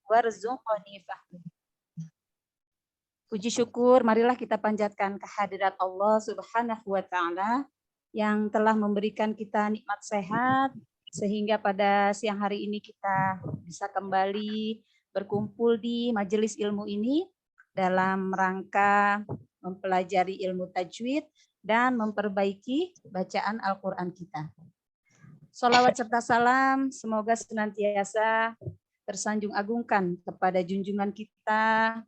warzuqni fahmi. Puji syukur, marilah kita panjatkan kehadirat Allah Subhanahu wa Ta'ala yang telah memberikan kita nikmat sehat, sehingga pada siang hari ini kita bisa kembali berkumpul di majelis ilmu ini dalam rangka mempelajari ilmu tajwid dan memperbaiki bacaan Al-Quran kita. Sholawat serta salam semoga senantiasa tersanjung agungkan kepada junjungan kita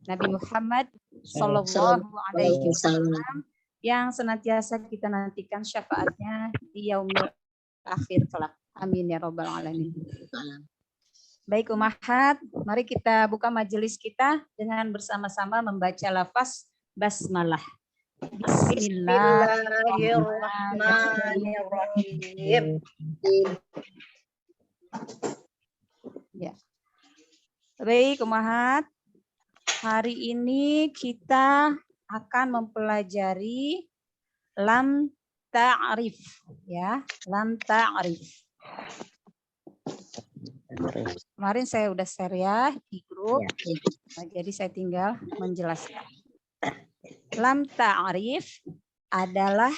Nabi Muhammad Sallallahu Alaihi Wasallam yang senantiasa kita nantikan syafaatnya di yaumil akhir kelak. Amin ya robbal alamin. Baik Ummahat, mari kita buka majelis kita dengan bersama-sama membaca lafaz basmalah. Bismillahirrahmanirrahim. Ya. Baik Ummahat, hari ini kita akan mempelajari lam ta'rif, ya, lam ta'rif. Kemarin saya udah share ya di grup, nah, jadi saya tinggal menjelaskan. Lam ta'rif adalah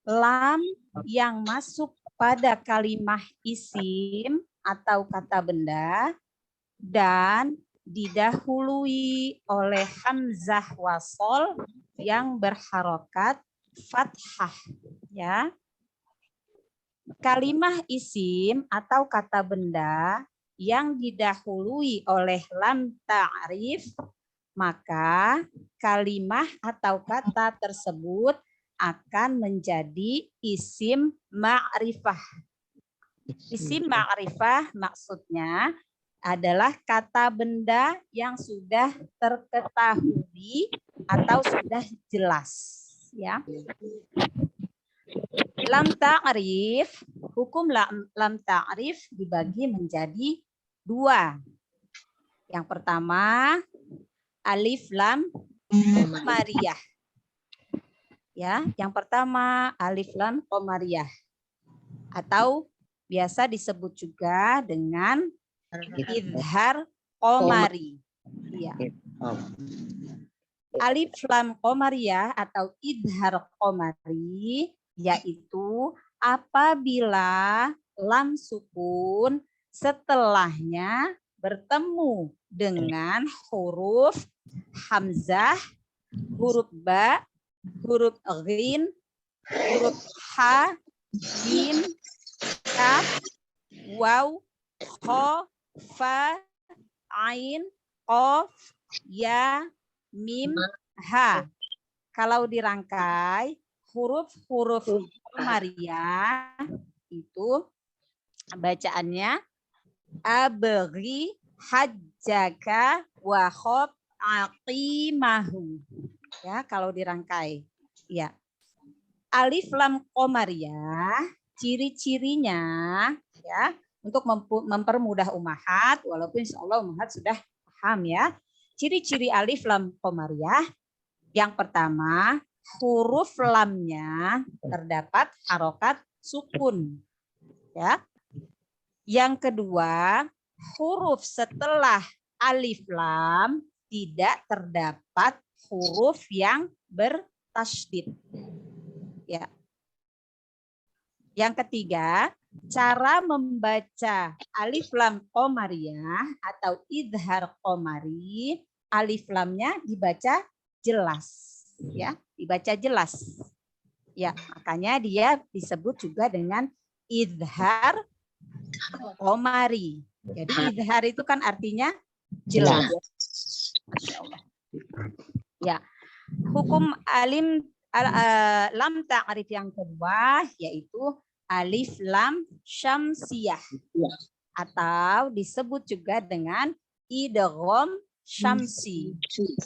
lam yang masuk pada kalimah isim atau kata benda dan didahului oleh hamzah wasol yang berharokat fathah, ya. Kalimah isim atau kata benda yang didahului oleh lam ta'rif, maka kalimah atau kata tersebut akan menjadi isim ma'rifah. Isim ma'rifah maksudnya adalah kata benda yang sudah terketahui atau sudah jelas, ya. Lam ta'rif, hukum lam ta'rif dibagi menjadi dua. Yang pertama alif lam qamariyah. Ya, yang pertama alif lam qamariyah atau biasa disebut juga dengan idhar qamari. Ya. Alif lam qamariyah atau idhar qamari yaitu apabila lam sukun setelahnya bertemu dengan huruf hamzah, huruf ba, huruf ghin, huruf ha, jim, kaf, waw, kha, fa, ain, qaf, ya, mim, ha. Kalau dirangkai huruf-huruf qamariyah itu bacaannya abghi hajjaka wa khab aqimahu. Ya, kalau dirangkai. Ya. Alif lam qamariyah ciri-cirinya, ya, untuk mempermudah ummahat, walaupun insyaallah ummahat sudah paham ya. Ciri-ciri alif lam qamariyah yang pertama, huruf lamnya terdapat harokat sukun. Ya. Yang kedua, huruf setelah alif lam tidak terdapat huruf yang bertasydid. Ya. Yang ketiga, cara membaca alif lam qamariyah atau idhar qamari, alif lamnya dibaca jelas. Ya, dibaca jelas. Ya, makanya dia disebut juga dengan idhar qamari. Jadi idhar itu kan artinya jelas. Masya Allah. Ya, hukum lam ta'rif yang kedua yaitu alif lam syamsiyah atau disebut juga dengan idgham syamsi.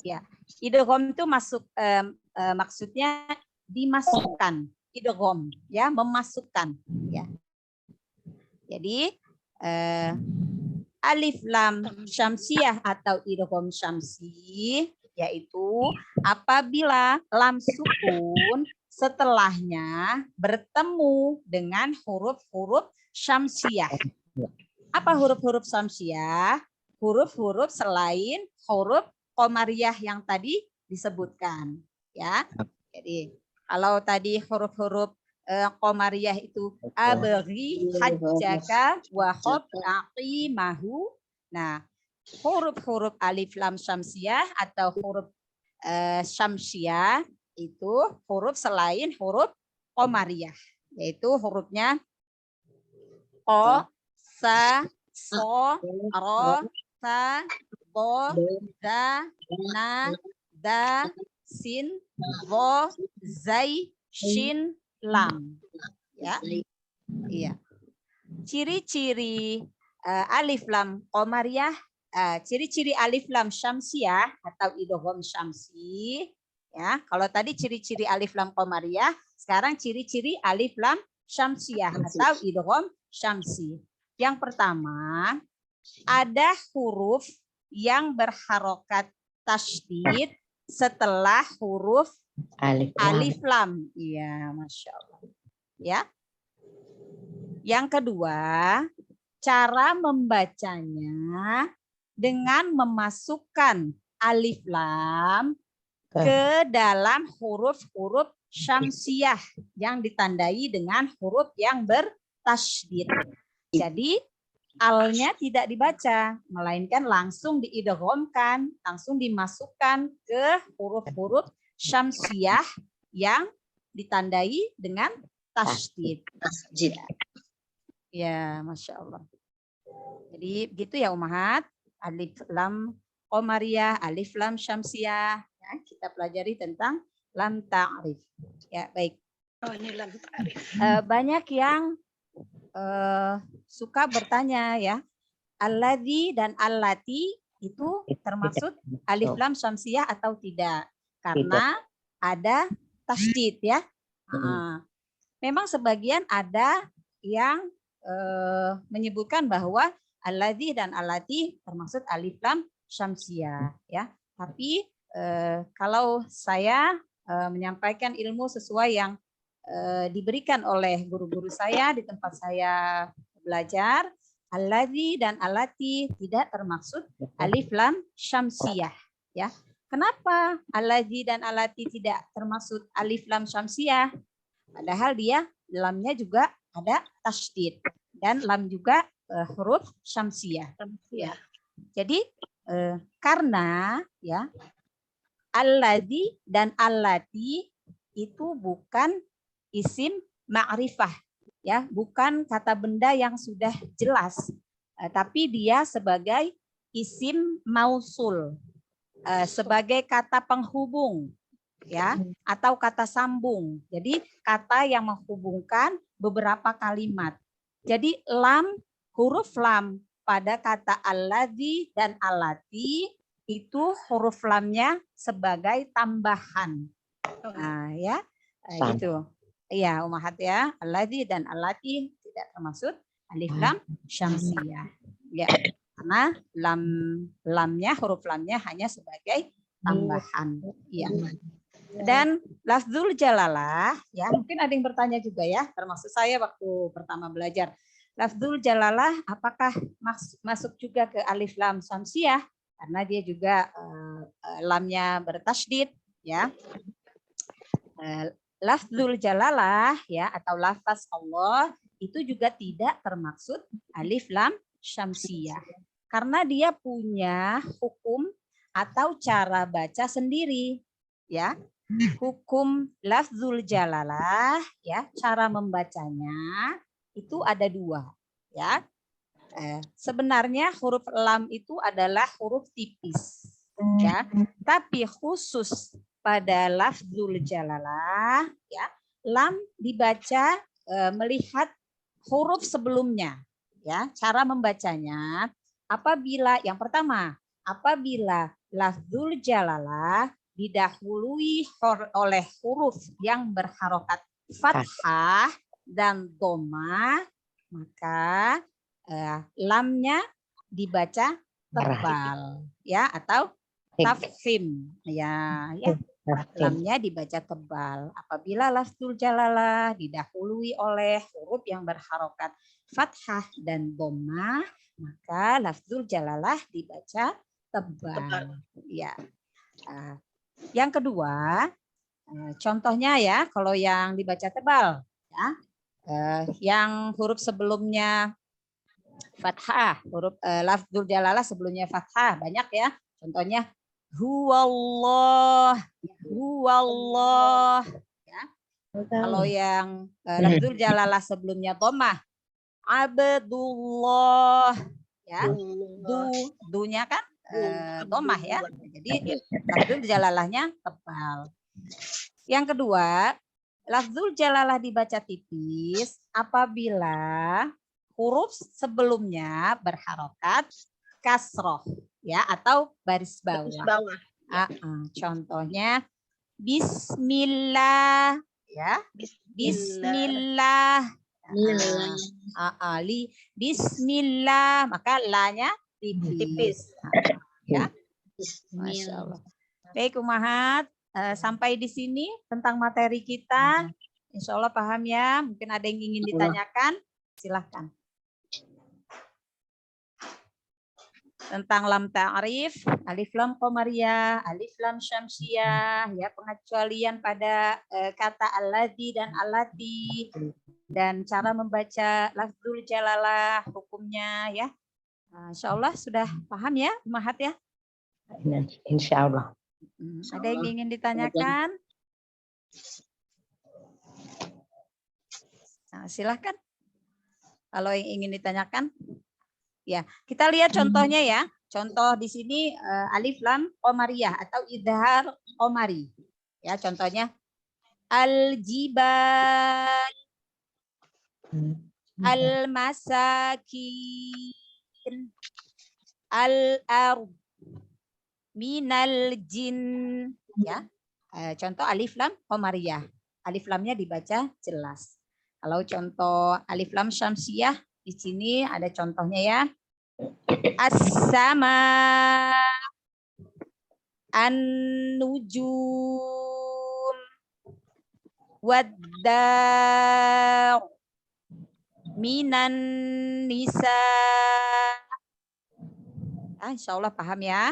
Ya, idgham itu maksudnya dimasukkan, idgham, ya, memasukkan, ya. Jadi alif lam syamsiyah atau idgham syamsi yaitu apabila lam sukun setelahnya bertemu dengan huruf-huruf syamsiyah. Apa huruf-huruf syamsiah? Huruf-huruf selain huruf qamariyah yang tadi disebutkan, ya. Jadi kalau tadi huruf-huruf qamariyah itu abghi hajjaka wa khab aqimahu. Nah, huruf-huruf alif lam syamsiah atau huruf syamsiah itu huruf selain huruf qamariyah, yaitu hurufnya o, sa, so, ro, ta, bo, da, na, da, sin, vo, zai, shin, lam. Ya, iya. Ciri-ciri alif lam qamariyah, ciri-ciri alif lam syamsiah atau idgham syamsi. Ya, kalau tadi ciri-ciri alif lam qamariyah, sekarang ciri-ciri alif lam syamsiah atau idgham syamsi. Yang pertama, ada huruf yang berharokat tasydid setelah huruf alif lam. Iya, Masya Allah. Ya. Yang kedua, cara membacanya dengan memasukkan alif lam ke dalam huruf-huruf syamsiah yang ditandai dengan huruf yang bertasydid. Jadi alnya tidak dibaca, melainkan langsung diidghamkan, langsung dimasukkan ke huruf-huruf syamsiah yang ditandai dengan tasydid. Ya, Masya Allah. Jadi begitu ya Ummahat, alif lam qamariyah, alif lam syamsiah. Ya, kita pelajari tentang lam ta'rif. Ya, baik. Oh, ini lam ta'rif. Banyak yang suka bertanya ya, alladzi dan allati itu termasuk alif lam syamsiah atau tidak? Karena ada tasydid ya. Memang sebagian ada yang menyebutkan bahwa alladzi dan allati termasuk alif lam syamsiah ya. Tapi kalau saya menyampaikan ilmu sesuai yang diberikan oleh guru-guru saya di tempat saya belajar, alladzi dan allati tidak termaksud alif lam syamsiah ya. Kenapa alladzi dan allati tidak termaksud alif lam syamsiah? Padahal dia lamnya juga ada tasydid dan lam juga huruf syamsiah. Ya. Jadi karena ya alladzi dan allati itu bukan isim ma'rifah ya, bukan kata benda yang sudah jelas, tapi dia sebagai isim mausul, sebagai kata penghubung ya, atau kata sambung. Jadi kata yang menghubungkan beberapa kalimat. Jadi lam, huruf lam pada kata alladzi dan allati itu huruf lamnya sebagai tambahan. Nah, ya. Gitu. Iya, Ummahat ya. Alladzi dan allati tidak termasuk alif lam syamsiah. Ya. Karena lamnya, huruf lamnya hanya sebagai tambahan. Iya. Dan lafzul jalalah, ya mungkin ada yang bertanya juga ya, termasuk saya waktu pertama belajar. Lafzul jalalah apakah masuk juga ke alif lam syamsiah? Karena dia juga lamnya bertasydid, ya. Lafzul jalalah ya atau lafaz Allah itu juga tidak termaksud alif lam syamsiah. Karena dia punya hukum atau cara baca sendiri, ya. Hukum lafzul jalalah ya, cara membacanya itu ada dua ya. Sebenarnya huruf lam itu adalah huruf tipis ya, tapi khusus pada lafzul jalalah ya, lam dibaca melihat huruf sebelumnya ya. Cara membacanya apabila yang pertama, apabila lafzul jalalah didahului oleh huruf yang berharokat fathah dan dhamma, maka lamnya dibaca tebal ya, atau tafkhim. Ya, ya. Lamnya dibaca tebal. Apabila lafzul jalalah didahului oleh huruf yang berharokat fathah dan dhammah, maka lafzul jalalah dibaca tebal. Ya. Yang kedua, contohnya ya, kalau yang dibaca tebal, ya, yang huruf sebelumnya fathah, huruf lafzul jalalah sebelumnya fathah banyak ya. Contohnya huwallah, huwallah. Ya. Kalau yang lafzul jalalah sebelumnya dhammah, abdullah, ya, dunya kan dhammah ya. Jadi lafzul jalalahnya tebal. Yang kedua, lafzul jalalah dibaca tipis apabila huruf sebelumnya berharokat kasroh ya atau baris bawah. Contohnya bismillah ya. Bismillah. Bismillah, maka la-nya tipis. Ya. Masya Allah. Baik Umahat, sampai di sini tentang materi kita. Insya Allah paham ya. Mungkin ada yang ingin ditanyakan, silahkan. Tentang lam ta'rif, alif lam qamariyah, alif lam syamsiyah, ya pengecualian pada kata alladzi dan allati, dan cara membaca lafzul jalalah, hukumnya ya. Insya Allah sudah paham ya, Umahat ya? Insya Allah. Ada yang ingin ditanyakan? Nah, silahkan. Kalau yang ingin ditanyakan, ya kita lihat contohnya ya. Contoh di sini alif lam qamariyah atau idhar qamari. Ya contohnya al-jibal, al-masakin, al-ard, minal jin. Ya, contoh alif lam qamariyah. Alif lamnya dibaca jelas. Kalau contoh alif lam syamsiyah di sini ada contohnya ya. As-sama, an-nujum, wad-dar, minan nisa. Insya Allah paham ya?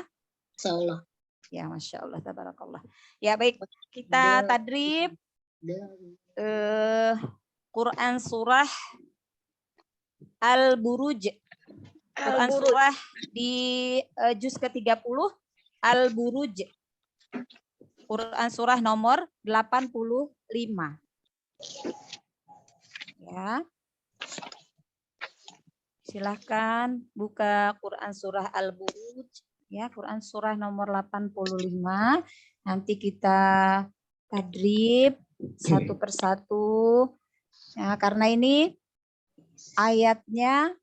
Insya Allah. Ya, Masya Allah, tabarakallah. Ya baik, kita tadrib Quran surah Al-Buruj. Quran surah di juz ke-30 Al-Buruj. Quran surah nomor 85. Ya. Silahkan buka Quran surah Al-Buruj. Ya, Quran surah nomor 85. Nanti kita tadrib satu persatu. Ya, karena ini ayatnya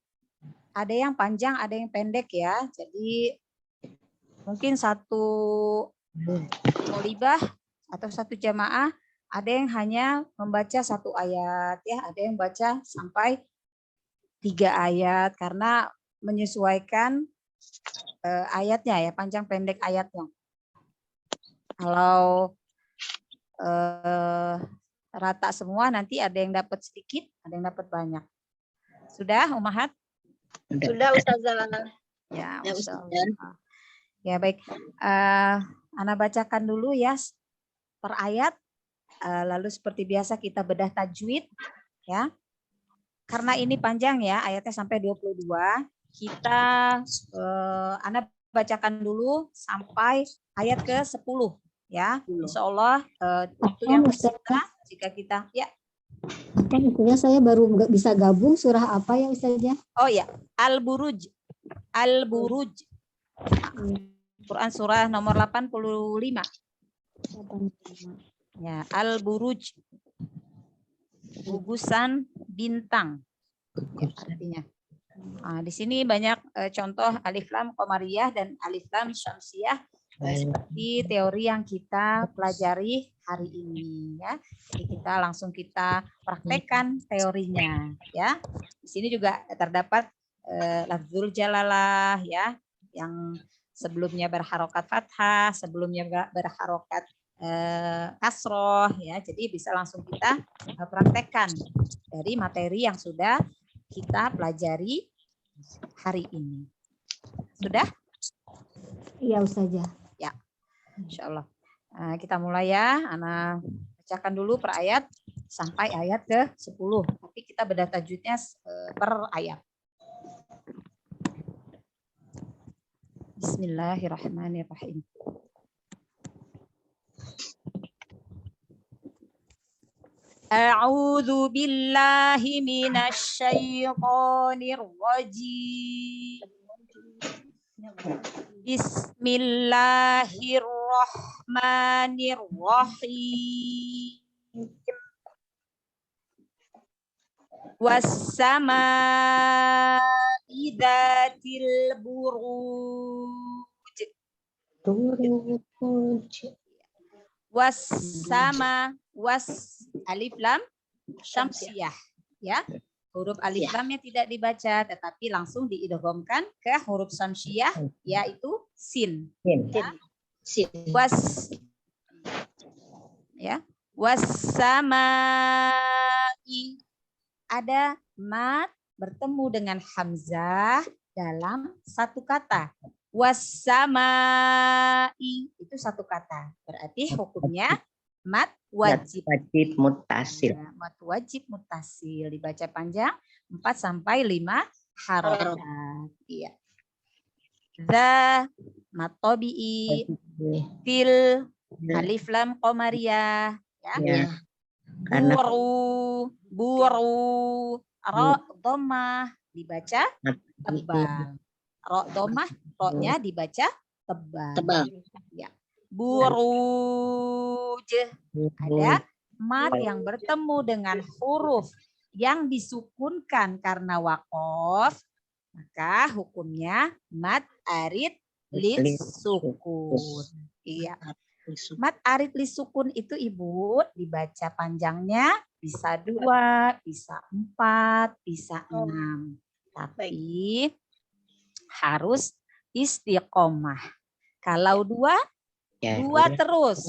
ada yang panjang, ada yang pendek ya. Jadi mungkin satu tolibah atau satu jamaah ada yang hanya membaca satu ayat ya, ada yang baca sampai 3 ayat karena menyesuaikan ayatnya ya, panjang pendek ayatnya. Kalau rata semua nanti ada yang dapat sedikit, ada yang dapat banyak. Sudah, Umahat? Sudah, Ustazah. Ya, ya baik. Ana bacakan dulu ya per ayat. Lalu seperti biasa kita bedah tajwid ya. Karena ini panjang ya, ayatnya sampai 22. Kita Ana bacakan dulu sampai ayat ke-10 ya. Insya Allah itu yang tersisa jika kita ya. Intinya saya baru nggak bisa gabung surah apa ya Ustazah? Oh ya, Al-Buruj. Al-Buruj. Quran surah nomor 85. Ya, Al-Buruj. Gugusan bintang. Ya, artinya. Nah, di sini banyak contoh alif lam qamariyah dan alif lam syamsiyah seperti teori yang kita pelajari hari ini ya. Jadi kita langsung kita praktekkan teorinya ya. Di sini juga terdapat lafzul jalalah ya yang sebelumnya berharokat fathah, sebelumnya berharokat kasroh, ya. Jadi bisa langsung kita praktekkan dari materi yang sudah kita pelajari hari ini. Sudah? Iya Ustazah. Ya, insya Allah. Kita mulai ya. Ana bacakan dulu per ayat sampai ayat ke-10. Tapi kita bedah tajwidnya per ayat. Bismillahirrahmanirrahim. A'udzu billahi minasy syaithanir rajim. Bismillahirrahmanirrahim. Was-samaa'i dzatil buruj. Alif lam syamsiyah, ya. Huruf alif lamnya tidak dibaca tetapi langsung diidghamkan ke huruf syamsiyah yaitu sin. Ya. Was-samaa'i, ada mat bertemu dengan hamzah dalam satu kata. Was-samaa'i itu satu kata. Berarti hukumnya mat wajib. Wajib muttasil. Ya, mat wajib muttasil dibaca panjang 4 sampai 5 harokat. Iya. Za mat tabi'i, til alif lam qamariyah, ya. Ya. Karena Buru, ro dhammah dibaca tebal. Ro dhammah, ro-nya dibaca tebal. Ya. Buruj, ada mat yang bertemu dengan huruf yang disukunkan karena waqaf, maka hukumnya mat arid lis sukun. Iya. Mat arid lis sukun itu Ibu dibaca panjangnya bisa 2, bisa 4, bisa 6. Tapi harus istiqomah. Kalau 2 terus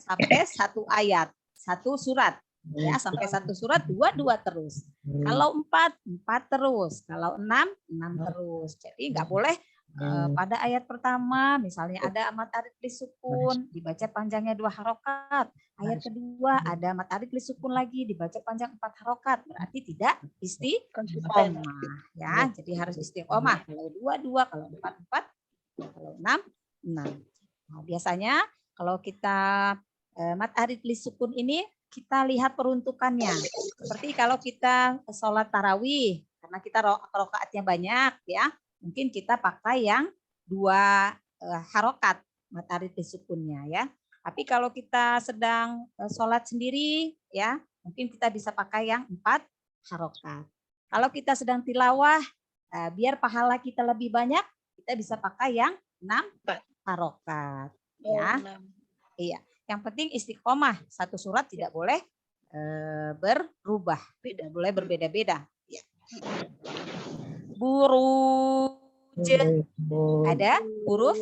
sampai satu ayat, satu surat. Ya, sampai satu surat 2 terus. Kalau 4 terus. Kalau 6 terus. Jadi nggak boleh pada ayat pertama misalnya ada mat arid lis sukun dibaca panjangnya 2 harokat. Ayat kedua ada mat arid lis sukun lagi dibaca panjang 4 harokat. Berarti tidak istiqomah. Ya, jadi harus istiqomah. Kalau 2, kalau 4, kalau 6. Nah, biasanya kalau kita mat arid lis sukun ini kita lihat peruntukannya. Seperti kalau kita sholat tarawih, karena kita rakaatnya banyak, ya, mungkin kita pakai yang 2 harokat mat arid lis sukunnya, ya. Tapi kalau kita sedang sholat sendiri, ya, mungkin kita bisa pakai yang 4 harokat. Kalau kita sedang tilawah, biar pahala kita lebih banyak, kita bisa pakai yang 6 harokat, ya. Iya, yang penting istiqomah, satu surat tidak boleh berubah, tidak boleh berbeda-beda. Ya. Buruj, ada huruf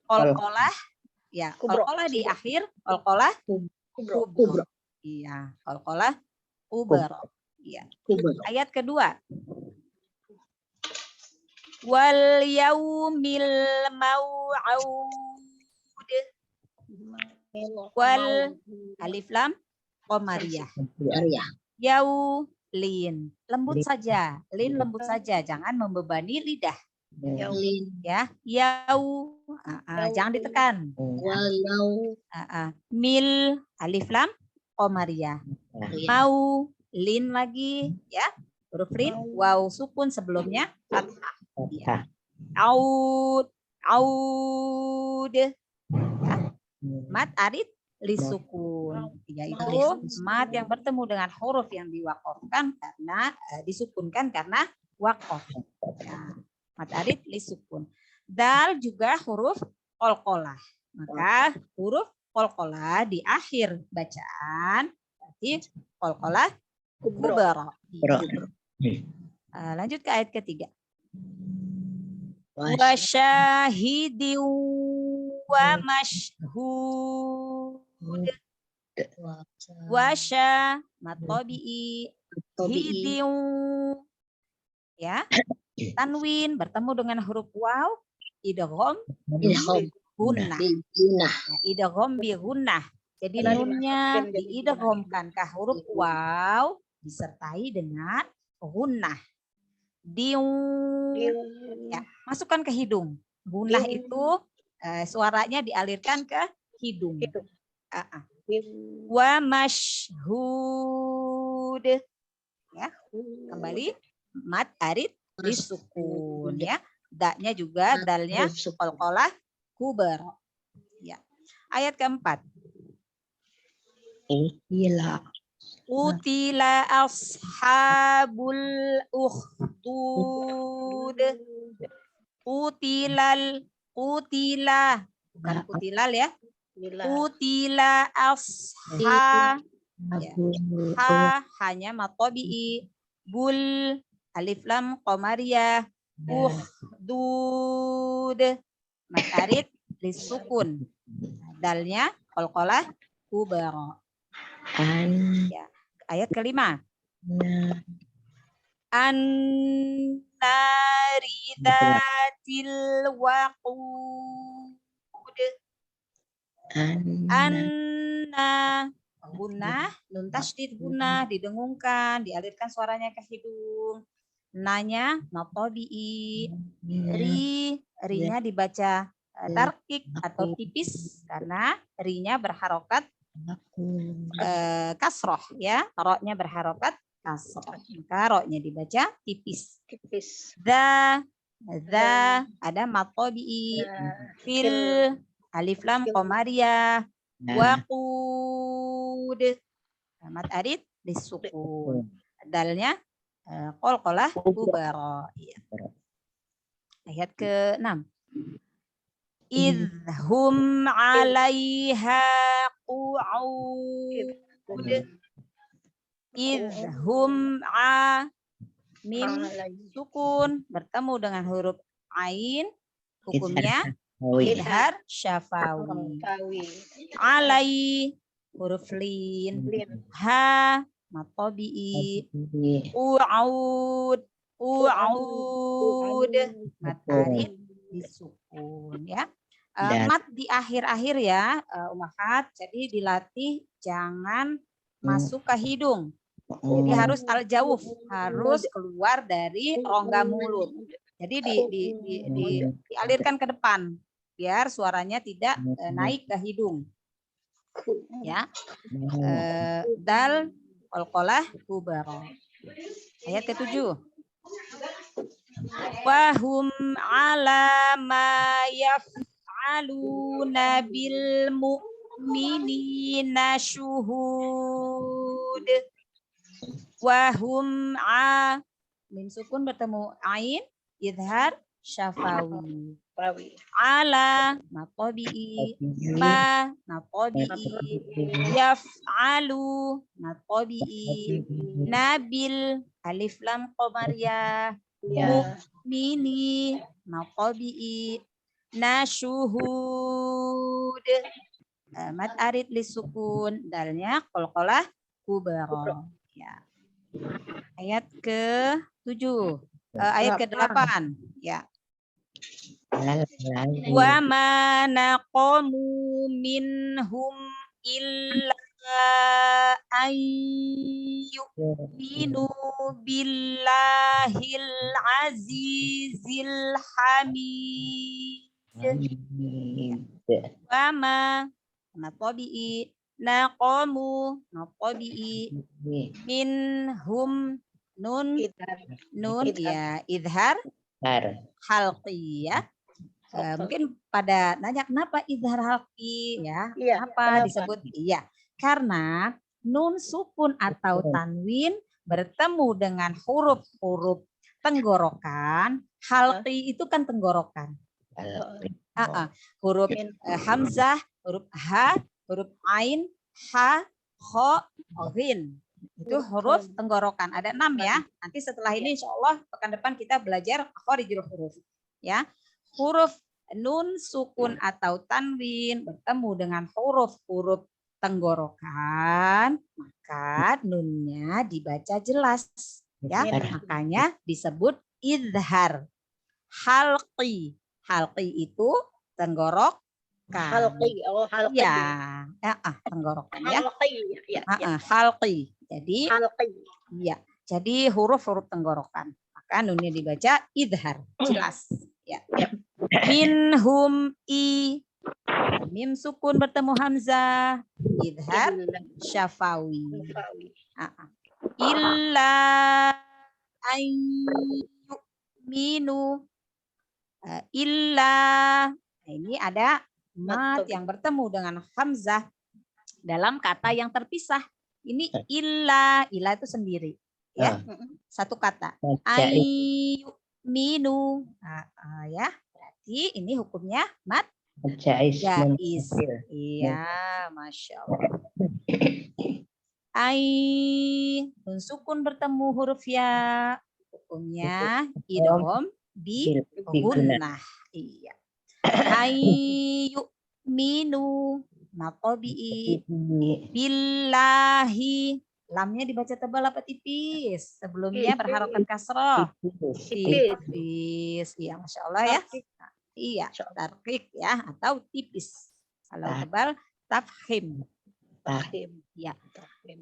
qalqalah, ya, qalqalah di akhir, qalqalah kubra. Iya, qalqalah kubra. Iya. Ayat kedua. Wal yaumil mau'ud. Wal alif lam qamariyah. Yau lin, lembut saja. Lin lembut saja, jangan membebani lidah. Ya, yau jangan ditekan. Mil alif lam qamariyah. Mau lin lagi, ya. Huruf lin, waw sukun sebelumnya fathah. Ya. Aud, ya. Mat arid lis sukun, yaitu mat yang bertemu dengan huruf yang diwakafkan karena disukunkan karena wakaf. Ya. Mat arid lis sukun. Dal juga huruf qalqalah. Maka huruf qalqalah di akhir bacaan berarti qalqalah kubra. Lanjut ke ayat ketiga. wa syahidin wa mashhud. Wasya matobi'i hidin, ya, tanwin bertemu dengan huruf waw, idgham gunnah. Ya, idgham bi gunnah. Jadi nunnya diidghamkan ke huruf waw disertai dengan gunnah. Ya, masukkan ke hidung. Gunnah itu suaranya dialirkan ke hidung. Wa mashhud. Ya, kembali mat arid disukun, ya. Da-nya juga dalnya qalqalah kubra. Ya. Ayat keempat. Utila ashabul ukhdud. Utila bukan kutilal, ya. Utila ashab, ya. Ha hanya matobi'i, bul alif lam qamariyah, ukhdud mat arid disukun, dalnya qalqalah kubra. Ya. Ayat kelima. An-nari dzatil waqud. Anna gunnah, nun tasydid gunnah, didengungkan, dialirkan suaranya ke hidung. Nanya matobi'i, rinya dibaca tarkik atau tipis karena rinya berharokat kasroh, ya, roknya berharokat kasroh, maka roknya dibaca tipis. Za ada matobi'i, fil alif lam qamariyah, waqud mat arid disukun, dalnya qalqalah kubra. Ayat ke-6. Idhum 'alaiha qu'ud. Idhum mim sukun bertemu dengan huruf ain, hukumnya idhar syafawi. Alai huruf lin, ha matobi'i, u'ud mat arid disukun, ya. Mat di akhir-akhir, ya, Ummahat. Jadi dilatih jangan masuk ke hidung. Jadi harus al-jawf, harus keluar dari rongga mulut. Jadi dialirkan ke depan biar suaranya tidak naik ke hidung. Ya. Dal qalqalah kubra. Ayat ke-7. Wahum ala ma yaf'aluna bil mu'minina syuhud. Wahum mim sukun bertemu ain, idhar syafawi. Ala matobi'i, ma matobi'i, yaf'alu matobi'i, nabil alif lam qamariyah, mu'mini matobi'i, nasyuhud mat arid lisukun, dalnya qalqalah kubra. Ya. Ayat ke-7, ayat ke-8, ya. Wa ma naqamu minhum illa ayyuminu billahil azizil hamid. Wa ma naqabi'i, naqamu naqabi'i, minhum nun ya idhar halqi, ya. Mungkin pada nanya kenapa idhar halqi, ya, kenapa disebut? Iya, karena nun sukun atau tanwin bertemu dengan huruf-huruf tenggorokan. Halqi itu kan tenggorokan. Huruf hamzah, huruf ha, huruf ain, ha, kho, ghin. Itu huruf tenggorokan. Ada 6, ya. Nanti setelah ini insya Allah pekan depan kita belajar makharijul huruf, ya. huruf nun sukun atau tanwin bertemu dengan huruf-huruf tenggorokan, maka nunnya dibaca jelas. Ya, makanya disebut idhar. Halqi. Halqi itu tenggorokan. Halqi. Oh, halqi. Ya, tenggorokan ya. Halqi. Ya, ya. Halqi. Jadi Halqi. ya, jadi huruf-huruf tenggorokan. Maka nunnya dibaca idhar, jelas. Ya. Minhum i. Mim sukun bertemu hamzah, idhar syafawi. Illa ayyuminu. Illa. Nah, ini ada mat yang bertemu dengan hamzah dalam kata yang terpisah. Ini illa itu sendiri. Ya, satu kata. Ayyuminu. Ya, berarti ini hukumnya mat jaiz. Iya, masya Allah. Nun sukun bertemu huruf ya, hukumnya idgham bi gunnah. Iya. Ayyuminu maqabi billahi. Lamnya dibaca tebal apa tipis? Sebelumnya berharokat kasroh. Tipis. Iya, masya Allah ya. Iya, tarqiq ya atau tipis. Kalau tebal tafkhim. Ya.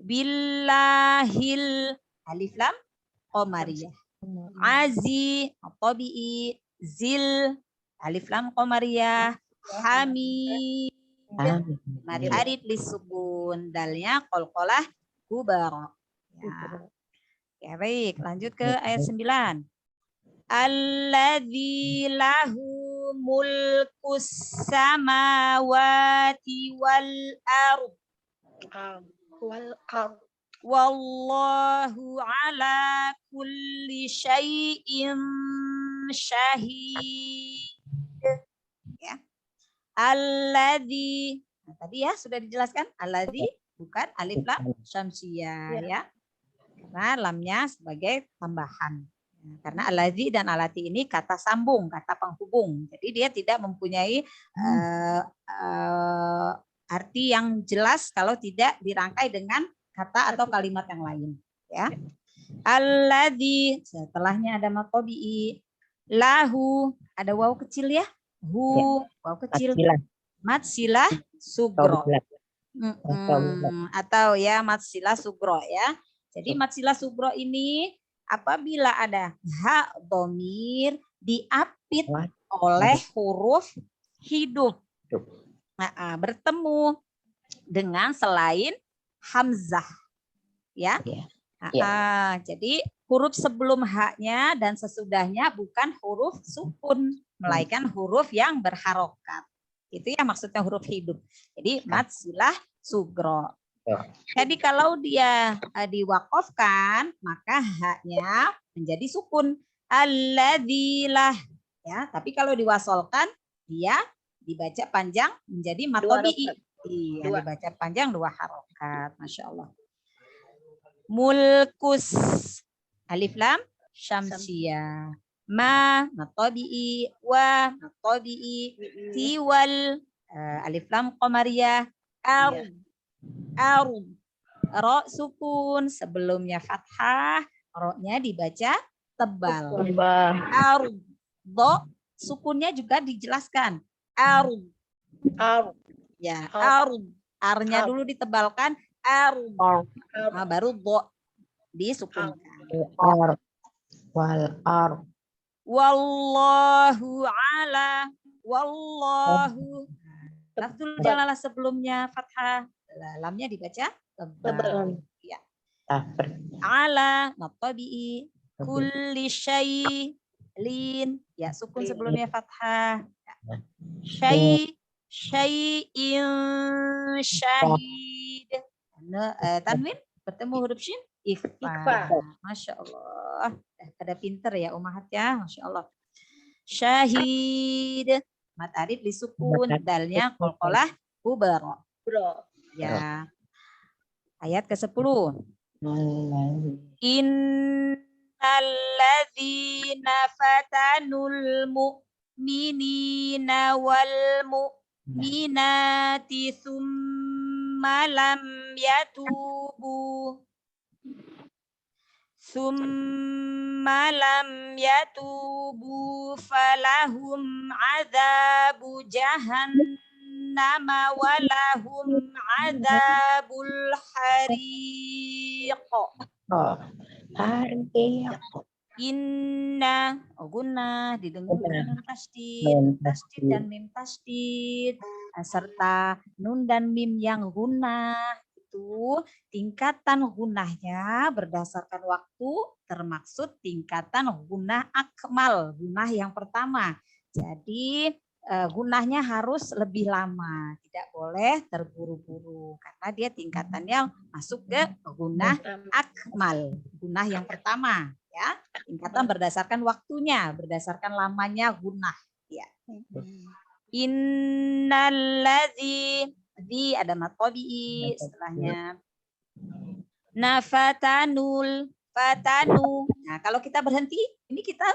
Billahil alif lam qamariyah. Azi tabi'i zil alif lam qamariyah. Hamid. Mad arid lisukun, dalnya qalqalah kubara. Ya. Ya, baik, lanjut ke ayat 9. Alladzi lahu mulkus samawati wal ardh. Wallahu ala kulli syai'in syahid. Ya. Alladzi. Nah, tadi ya sudah dijelaskan. Alladzi bukan alif lam syamsiyah ya. Karena lamnya sebagai tambahan. Karena alladzi dan alati ini kata sambung, kata penghubung. Jadi dia tidak mempunyai arti yang jelas kalau tidak dirangkai dengan kata atau kalimat yang lain. Ya. Alladzi, setelahnya ada maqabi'i. Lahu, ada waw kecil ya. Hu, waw kecil. Mat silah sugro. Atau ya mat silah sugro ya. Jadi mat silah sugro ini apabila ada hak dhamir diapit oleh huruf hidup. Nah, bertemu dengan selain hamzah. Ya. Jadi huruf sebelum haknya dan sesudahnya bukan huruf sukun, melainkan huruf yang berharokat. Itu ya maksudnya huruf hidup. Jadi mat silah sugro. Jadi kalau dia diwakofkan, maka haknya menjadi sukun. Alladzilah. Ya, tapi kalau diwasolkan, dia dibaca panjang menjadi maqabi'i. Iya, dibaca panjang 2 harokat. Masya Allah. Mulkus. Alif lam syamsiyah. Ma maqabi'i. Wa maqabi'i. Tiwal. Alif lam qamariyah. Arud. Ro sukun, sebelumnya fathah, ro-nya dibaca tebal. Arud. Do sukunnya juga dijelaskan. Arud. Ya, arud. R-nya dulu ditebalkan. Arud. Nah, baru do disukunkan. Wallahu ala. Wallahu. Lafzul jalalah sebelumnya fathah. Lamnya dibaca tebal. Ya. Ala maqabi'i kulli syai'in. Ya, sukun sebelumnya fathah. Syai'in syahid. Tanwin bertemu huruf shin ikhfa. Masya Allah. Pada pinter ya umahat ya. Masya Allah. Syahid. Mat arid disukun. Dalnya qalqalah kubara. Ya. Ayat ke-10. Innalladzina fatanul mu'minina wal mu'minati summa lam yatubu falahum adzabu jahannama walahum adzabul hariq. Inna guna didengung nun tasdid dan mim tasdid serta nun dan mim yang guna itu tingkatan gunahnya berdasarkan waktu termaksud tingkatan gunah akmal, gunah yang pertama. Jadi gunahnya harus lebih lama, tidak boleh terburu-buru karena dia tingkatannya masuk ke gunah akmal, gunah yang pertama. Ya, tingkatan berdasarkan waktunya, berdasarkan lamanya gunah. Ya. Innallazi di ada matobi setelahnya. Fatanu. Nah, kalau kita berhenti, ini kita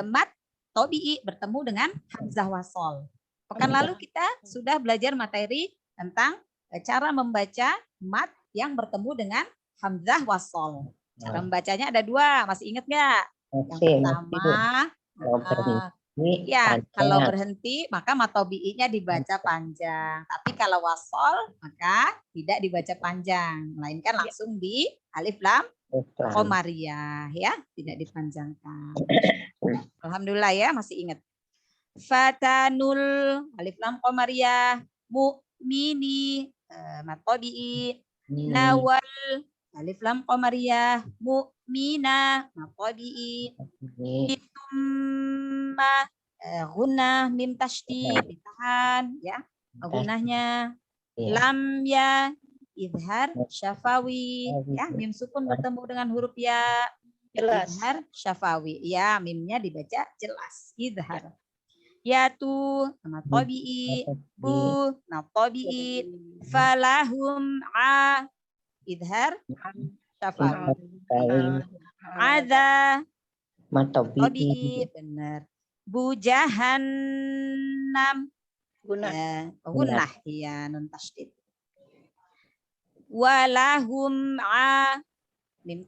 mat tobi'i bertemu dengan hamzah wasol. Pekan lalu kita sudah belajar materi tentang cara membaca mat yang bertemu dengan hamzah wasol. Cara membacanya ada dua, masih ingat nggak? Yang pertama, kalau berhenti maka matobi'inya dibaca panjang. Tapi kalau wasol maka tidak dibaca panjang, melainkan langsung di alif lam qamariyah, ya, tidak dipanjangkan. Alhamdulillah ya, masih ingat. Fatanul alif lam qamariyah mu'mini matobi'i nawal alif lam qamariyah mu'mina maqabi'i itumma gunnah mim tasydid ditahan ya gunnahnya lam ya idhar syafawi ya mim sukun bertemu dengan huruf ya idhar syafawi ya mimnya dibaca jelas idhar yatu maqabi'i bu maqabi'i falahum a idhar syafawi ada matobi benar bu jahannam gunah ya nun tasydid walahum mim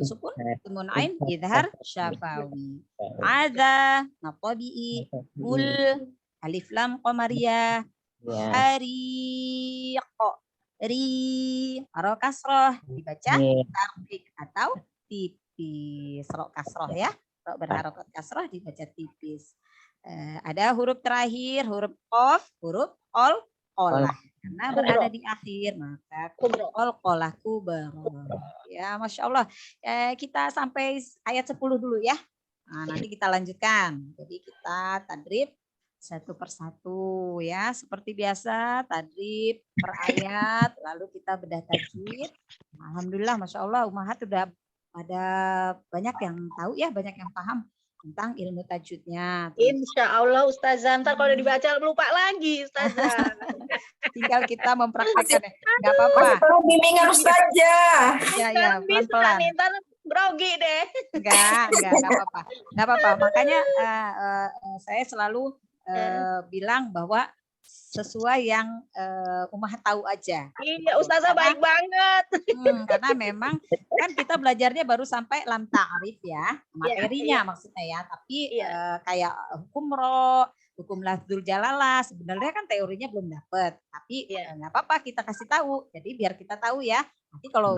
sukun tumun ain idhar syafawi ada matobi bul alif lam qamariyah hariq ro kasroh dibaca tarik atau tipis. Ro kasroh ya, ro berharokat kasroh dibaca tipis. Ada huruf terakhir, huruf qaf, huruf qolah. Karena berada di akhir maka qolah kubra. Ya, masya Allah. Kita sampai ayat 10 dulu ya. Nah, nanti kita lanjutkan. Jadi kita tadrib satu persatu ya, seperti biasa tadrib per ayat, lalu kita bedah tajwid. Alhamdulillah, masya Allah, umahat sudah ada banyak yang tahu ya, banyak yang paham tentang ilmu tajwidnya. Insya Allah Ustazah, ntar kalau udah dibaca lupa lagi Ustazah. Tinggal kita mempraktekkan, nggak apa-apa. Bimbingan Ustazah. Ya, pelan-pelan. Ntar grogi deh. Enggak apa-apa. Makanya saya selalu bilang bahwa sesuai yang Ummahat tahu aja. Iya, Ustazah baik banget. Karena memang kan kita belajarnya baru sampai lam ta'rif ya, materinya maksudnya ya. Tapi kayak hukum hukum lafzul jalalah sebenarnya kan teorinya belum dapat. Tapi nggak apa-apa kita kasih tahu. Jadi biar kita tahu ya. Nanti kalau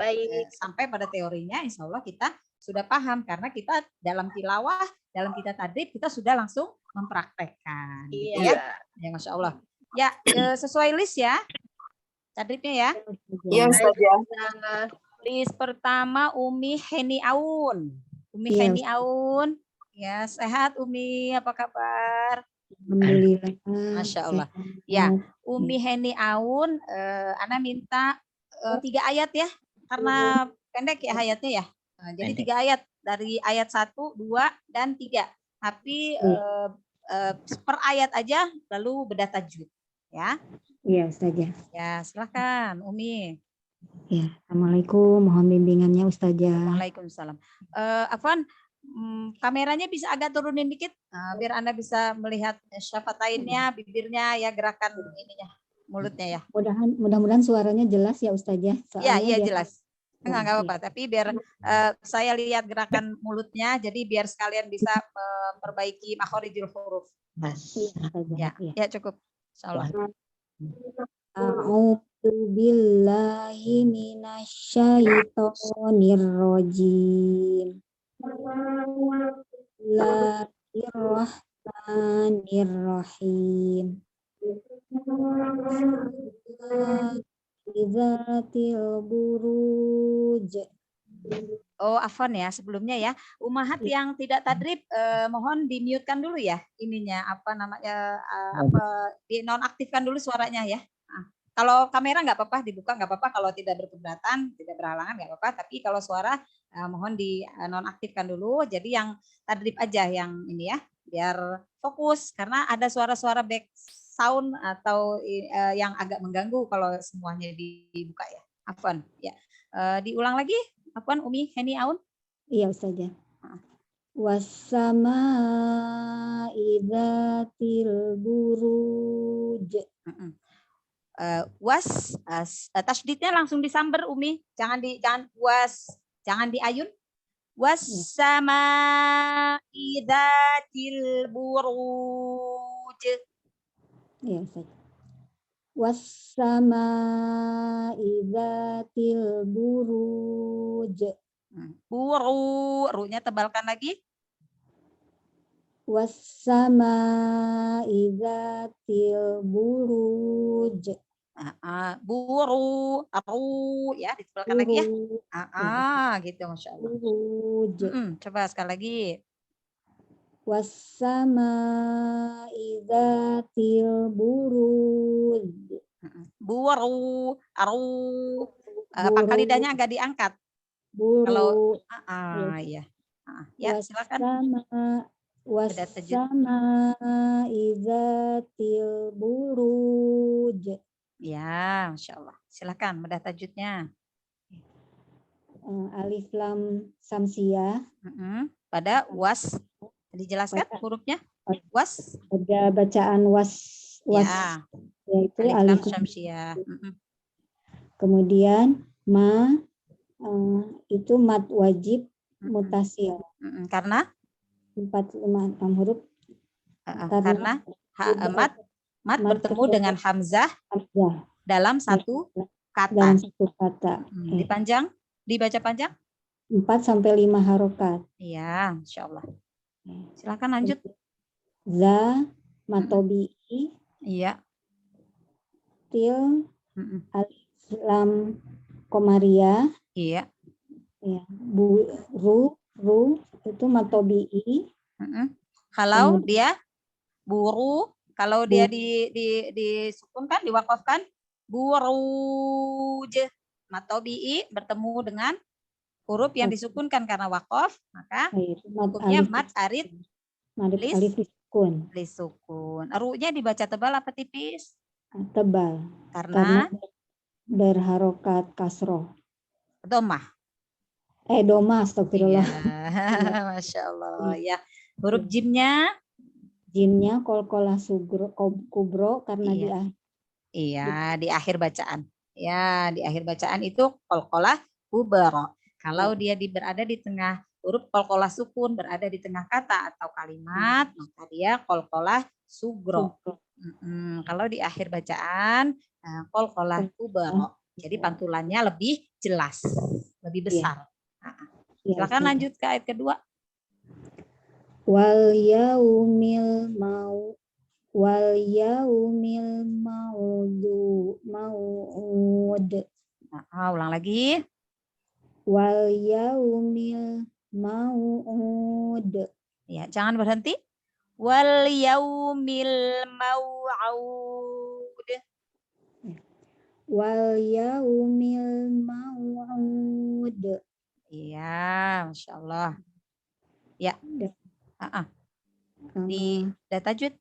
sampai pada teorinya, insya Allah kita sudah paham karena kita dalam tilawah, dalam kita tadrib kita sudah langsung mempraktekkan. Gitu ya. Ya, masya Allah. Ya, sesuai list ya. Tadribnya ya. Iya, Ustazah. List pertama Umi Heni Aun. Umi Heni Aun. Ya, sehat Umi, apa kabar? Alhamdulillah. Masya Allah. Ya, Umi Heni Aun, Ana minta 3 ayat ya. Karena pendek ya ayatnya ya. Jadi 3 ayat. Dari ayat 1, 2, dan 3. Tapi per ayat aja lalu bedah tajwid. Ya. Iya, Ustazah. Ya, silakan Umi. Ya, Assalamualaikum, mohon bimbingannya Ustazah. Waalaikumsalam. Afwan, kameranya bisa agak turunin dikit, biar Anda bisa melihat syafatainnya, bibirnya, ya gerakan ininya, mulutnya ya. Mudah-mudahan suaranya jelas ya Ustazah. Iya, Soalnya jelas. Enggak iya. apa-apa, tapi biar saya lihat gerakan mulutnya, jadi biar sekalian bisa memperbaiki makhorijul huruf. Iya, Ustazah. Ya, Iya. ya cukup. Insyaallah. A'udzu billahi minasyaitonir rajim. Bismillahirrahmanirrahim. Idzatil buruj. Oh, afwan ya sebelumnya ya. Umahat yang tidak tadrib mohon di-mute-kan dulu ya ininya apa namanya dinonaktifkan dulu suaranya ya. Nah, kalau kamera nggak apa-apa dibuka nggak apa-apa, kalau tidak berkeberatan, tidak berhalangan nggak apa-apa, tapi kalau suara mohon di nonaktifkan dulu. Jadi yang tadrib aja yang ini ya, biar fokus karena ada suara-suara back sound atau yang agak mengganggu kalau semuanya dibuka ya. Afwan ya. Diulang lagi. Apaan Umi Heni Aun? Iya Ustazah. Wassama idzatil buruj. Tasdidnya langsung disamber Umi, jangan diayun. Wassama idzatil buruj. Iya Ustazah. Wassama idzatil buruj. Ru-nya tebalkan lagi. Wassama idzatil buruj. Buru, ya ditebalkan lagi ya. Gitu Masya Allah. Buruj. Coba sekali lagi. Wassama idzatil buruj. Buru, pangkal lidahnya agak diangkat. Kalau iya. Ya, silakan. Wassama idzatil buruj. Ya, Masya Allah. Silakan bedah tajudnya. Alif lam samsiyah. Pada was dijelaskan hurufnya. Was. Ada bacaan was Ya. Yaitu alif lam samsiyah. Kemudian itu mad wajib mutasil. Karena 4, 5, 6 huruf. Karena mad bertemu dengan hamzah dalam satu kata. Dalam satu kata. Dibaca panjang? 4 sampai 5 harokat. Iya, Insya Allah. Silakan lanjut. Za, matobi'i. Iya. Til, alif lam komariah. Iya. Ya. Ru itu matobi'i. Kalau dia buru, kalau dia disukunkan, diwakafkan, buruj. Matobi'i bertemu dengan huruf yang disukunkan karena wakaf, maka hukumnya mad arid lisukun. Ru-nya dibaca tebal apa tipis? Tebal. Karena berharokat kasroh. Domah. Domah, astagfirullah. Ya, Masya Allah. Ya. Huruf jimnya? Jimnya kolkolah kubro karena di akhir bacaan. Ya, di akhir bacaan itu kolkolah kubro. Kalau dia berada di tengah huruf kolkolah sukun, berada di tengah kata atau kalimat, maka dia kolkolah sugro. Kalau di akhir bacaan kolkolah kubro. Jadi pantulannya lebih jelas, lebih besar. Silakan lanjut ke ayat kedua. Wal yaumil mau'ud. Ulang lagi. Wal yaumil mau'ud. Ya, jangan berhenti. Wal yaumil mau'ud. Wal yaumil mau'ud. Iya, Masya Allah. Ya. Di tajwid.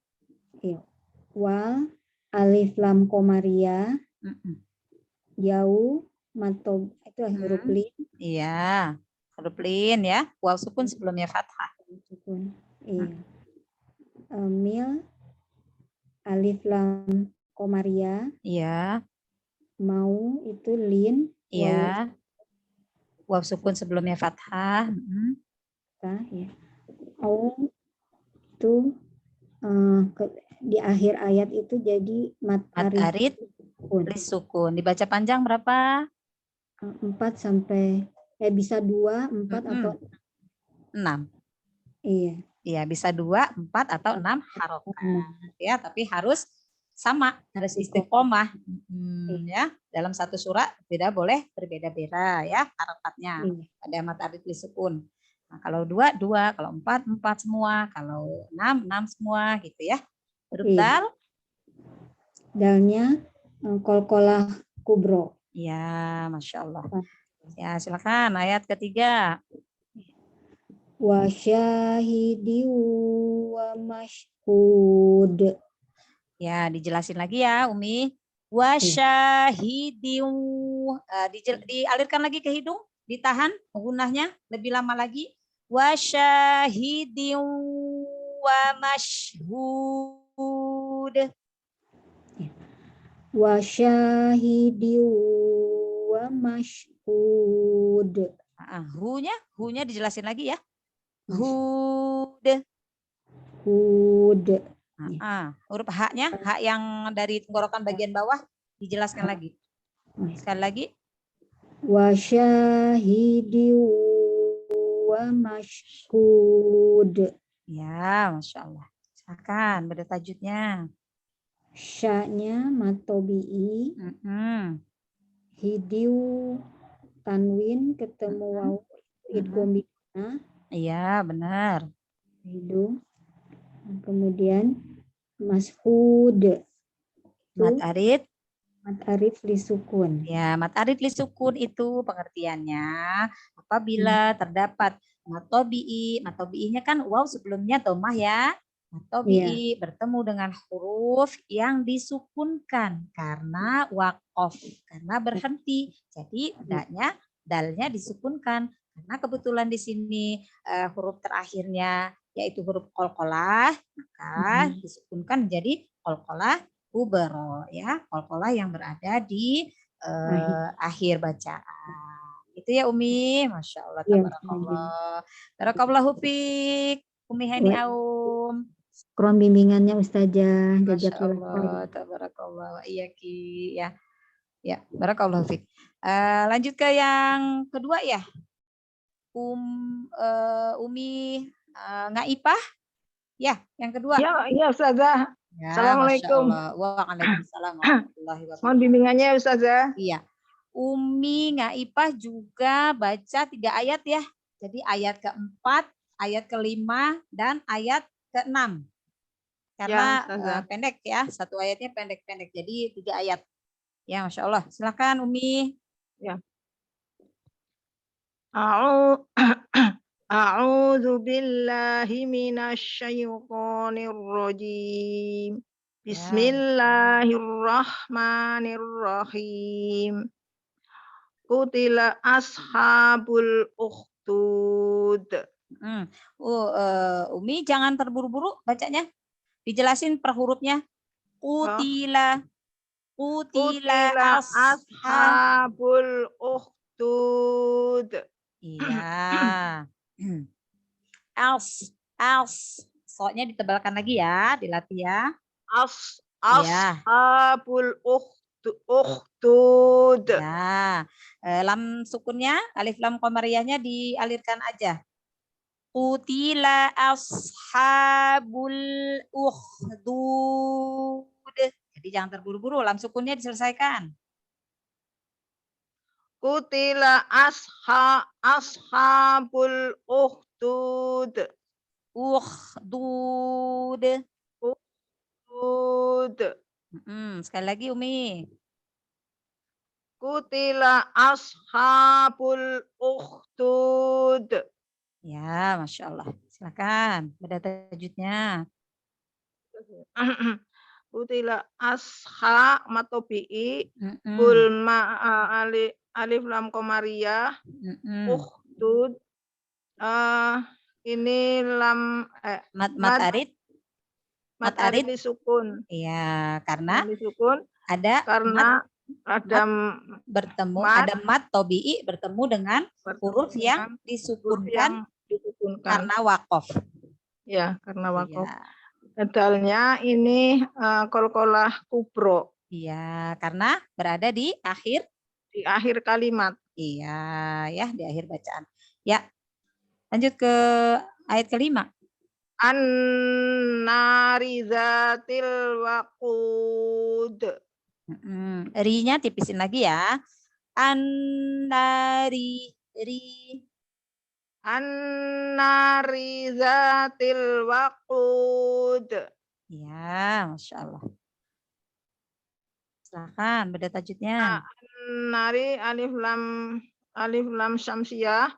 Iya. Wal alif lam komariah. Yau matob itu huruf lin. Iya. huruf lin ya. Waw sukun sebelumnya fathah. Sukun. Iya. Mil, alif lam komariah, Iya, mau itu lin, iya. Waw sukun sebelumnya fathah. wawta, ya. Au itu di akhir ayat itu jadi mat Mat arif arid sukun. lis sukun. Dibaca panjang berapa? 4 sampai bisa 2, 4 atau 6. iya. Iya, bisa 2, 4 atau 6 harokat. Ya, tapi harus sama, harus istiqomah. Ya, dalam satu surat tidak boleh berbeda-beda ya harokatnya. Iya. Ada mat arid lis sukun. Nah, kalau 2, 2, kalau 4, 4 semua, kalau 6, 6 semua gitu ya. Huruf Iya. dal? Dalnya kolkolah kubro. Ya, Masya Allah. Ya, silakan ayat ketiga. Wa syahidi wa mashhud. Ya, dijelasin lagi ya, Umi. Wasyahidin. Dialirkan lagi ke hidung, ditahan gunahnya lebih lama lagi. Wasyahidin wa mashhud. Wa syahidi wa mashhud. Hu-nya dijelasin lagi ya. Hud. Hud. Huruf H-nya, H yang dari tenggorokan bagian bawah dijelaskan lagi. Sekali lagi. Wa syahidi wa mashhud. Ya, Masya Allah. Silakan, beda tajudnya. Sya-nya matobi'i. Hidiu tanwin ketemu waw idgham bina. Iya, benar. Hidung. Kemudian mashhud. Mat arid. Mat arif lisukun. Ya, mat arid lisukun itu pengertiannya apabila terdapat matobi'i. Matobi'inya kan waw sebelumnya domah ya. Matobi'i bertemu dengan huruf yang disukunkan karena waqaf, karena berhenti. Jadi dalnya disukunkan. Karena kebetulan di sini huruf terakhirnya yaitu huruf qalqalah, maka disukunkan menjadi qalqalah kubro ya, qalqalah yang berada di akhir bacaan. Itu ya Umi, Masya Allah, tabarakallah. Barakallahu fiik, Umi Hani Aum. Kurang bimbingannya Ustazah. Masya Allah, tabarakallah. Iya Ki, ya. Ya, barakallahu fiik. Lanjut ke yang kedua ya. Umi Ngaipah. Ya, yang kedua. Ya Ustazah. Ya, Assalamualaikum. Waalaikumsalam warahmatullahi wabarakatuh. Mohon bimbingannya Ustazah. Iya. Umi Ngaipah juga baca 3 ayat ya. Jadi ayat ke-4, ayat ke-5, dan ayat ke-6. Karena pendek ya, satu ayatnya pendek-pendek. Jadi 3 ayat. Ya, Masya Allah. Silakan Umi. Ya. A'udzu billahi minasyaitonir rajim. Bismillahirrahmanirrahim. Qutila ashabul ukhdud. Umi jangan terburu-buru bacanya. Dijelasin per hurufnya. Qutila. Qutila ashabul ukhdud. Iya. So-nya ditebalkan lagi ya, dilatih ya. Ashabul ukhdud. Ya. Lam sukunnya, alif lam qamariyahnya dialirkan aja. Qutila ashabul ukhdud. Jadi jangan terburu-buru, lam sukunnya diselesaikan. Qutila ashabul ukhdud. Ukhdud. Sekali lagi Umi. Qutila ashabul ukhdud. Ya, Masya Allah. Silakan, beda tajudnya. Qutila matobi'i bul alif lam qamariyah ukhdud ini lam Mat mad arid. mad Mat arid. arid disukun. Iya, karena Disukun ada mat karena ada bertemu, mat ada mat tobi'i bertemu dengan bertemu huruf yang dengan huruf disukunkan yang disukunkan. karena wakof. Ya, karena wakof. Iya, Dalnya ini qalqalah kubro iya, karena berada di akhir. di akhir kalimat. Iya, ya di akhir bacaan. Ya, lanjut ke ayat kelima. An-nari zatil waqud. Ri-nya tipisin lagi ya. An-nari, ri. An-nari zatil waqud. Ya, Masya Allah. Silakan, beda tajudnya. An-nari alif lam syamsiyah.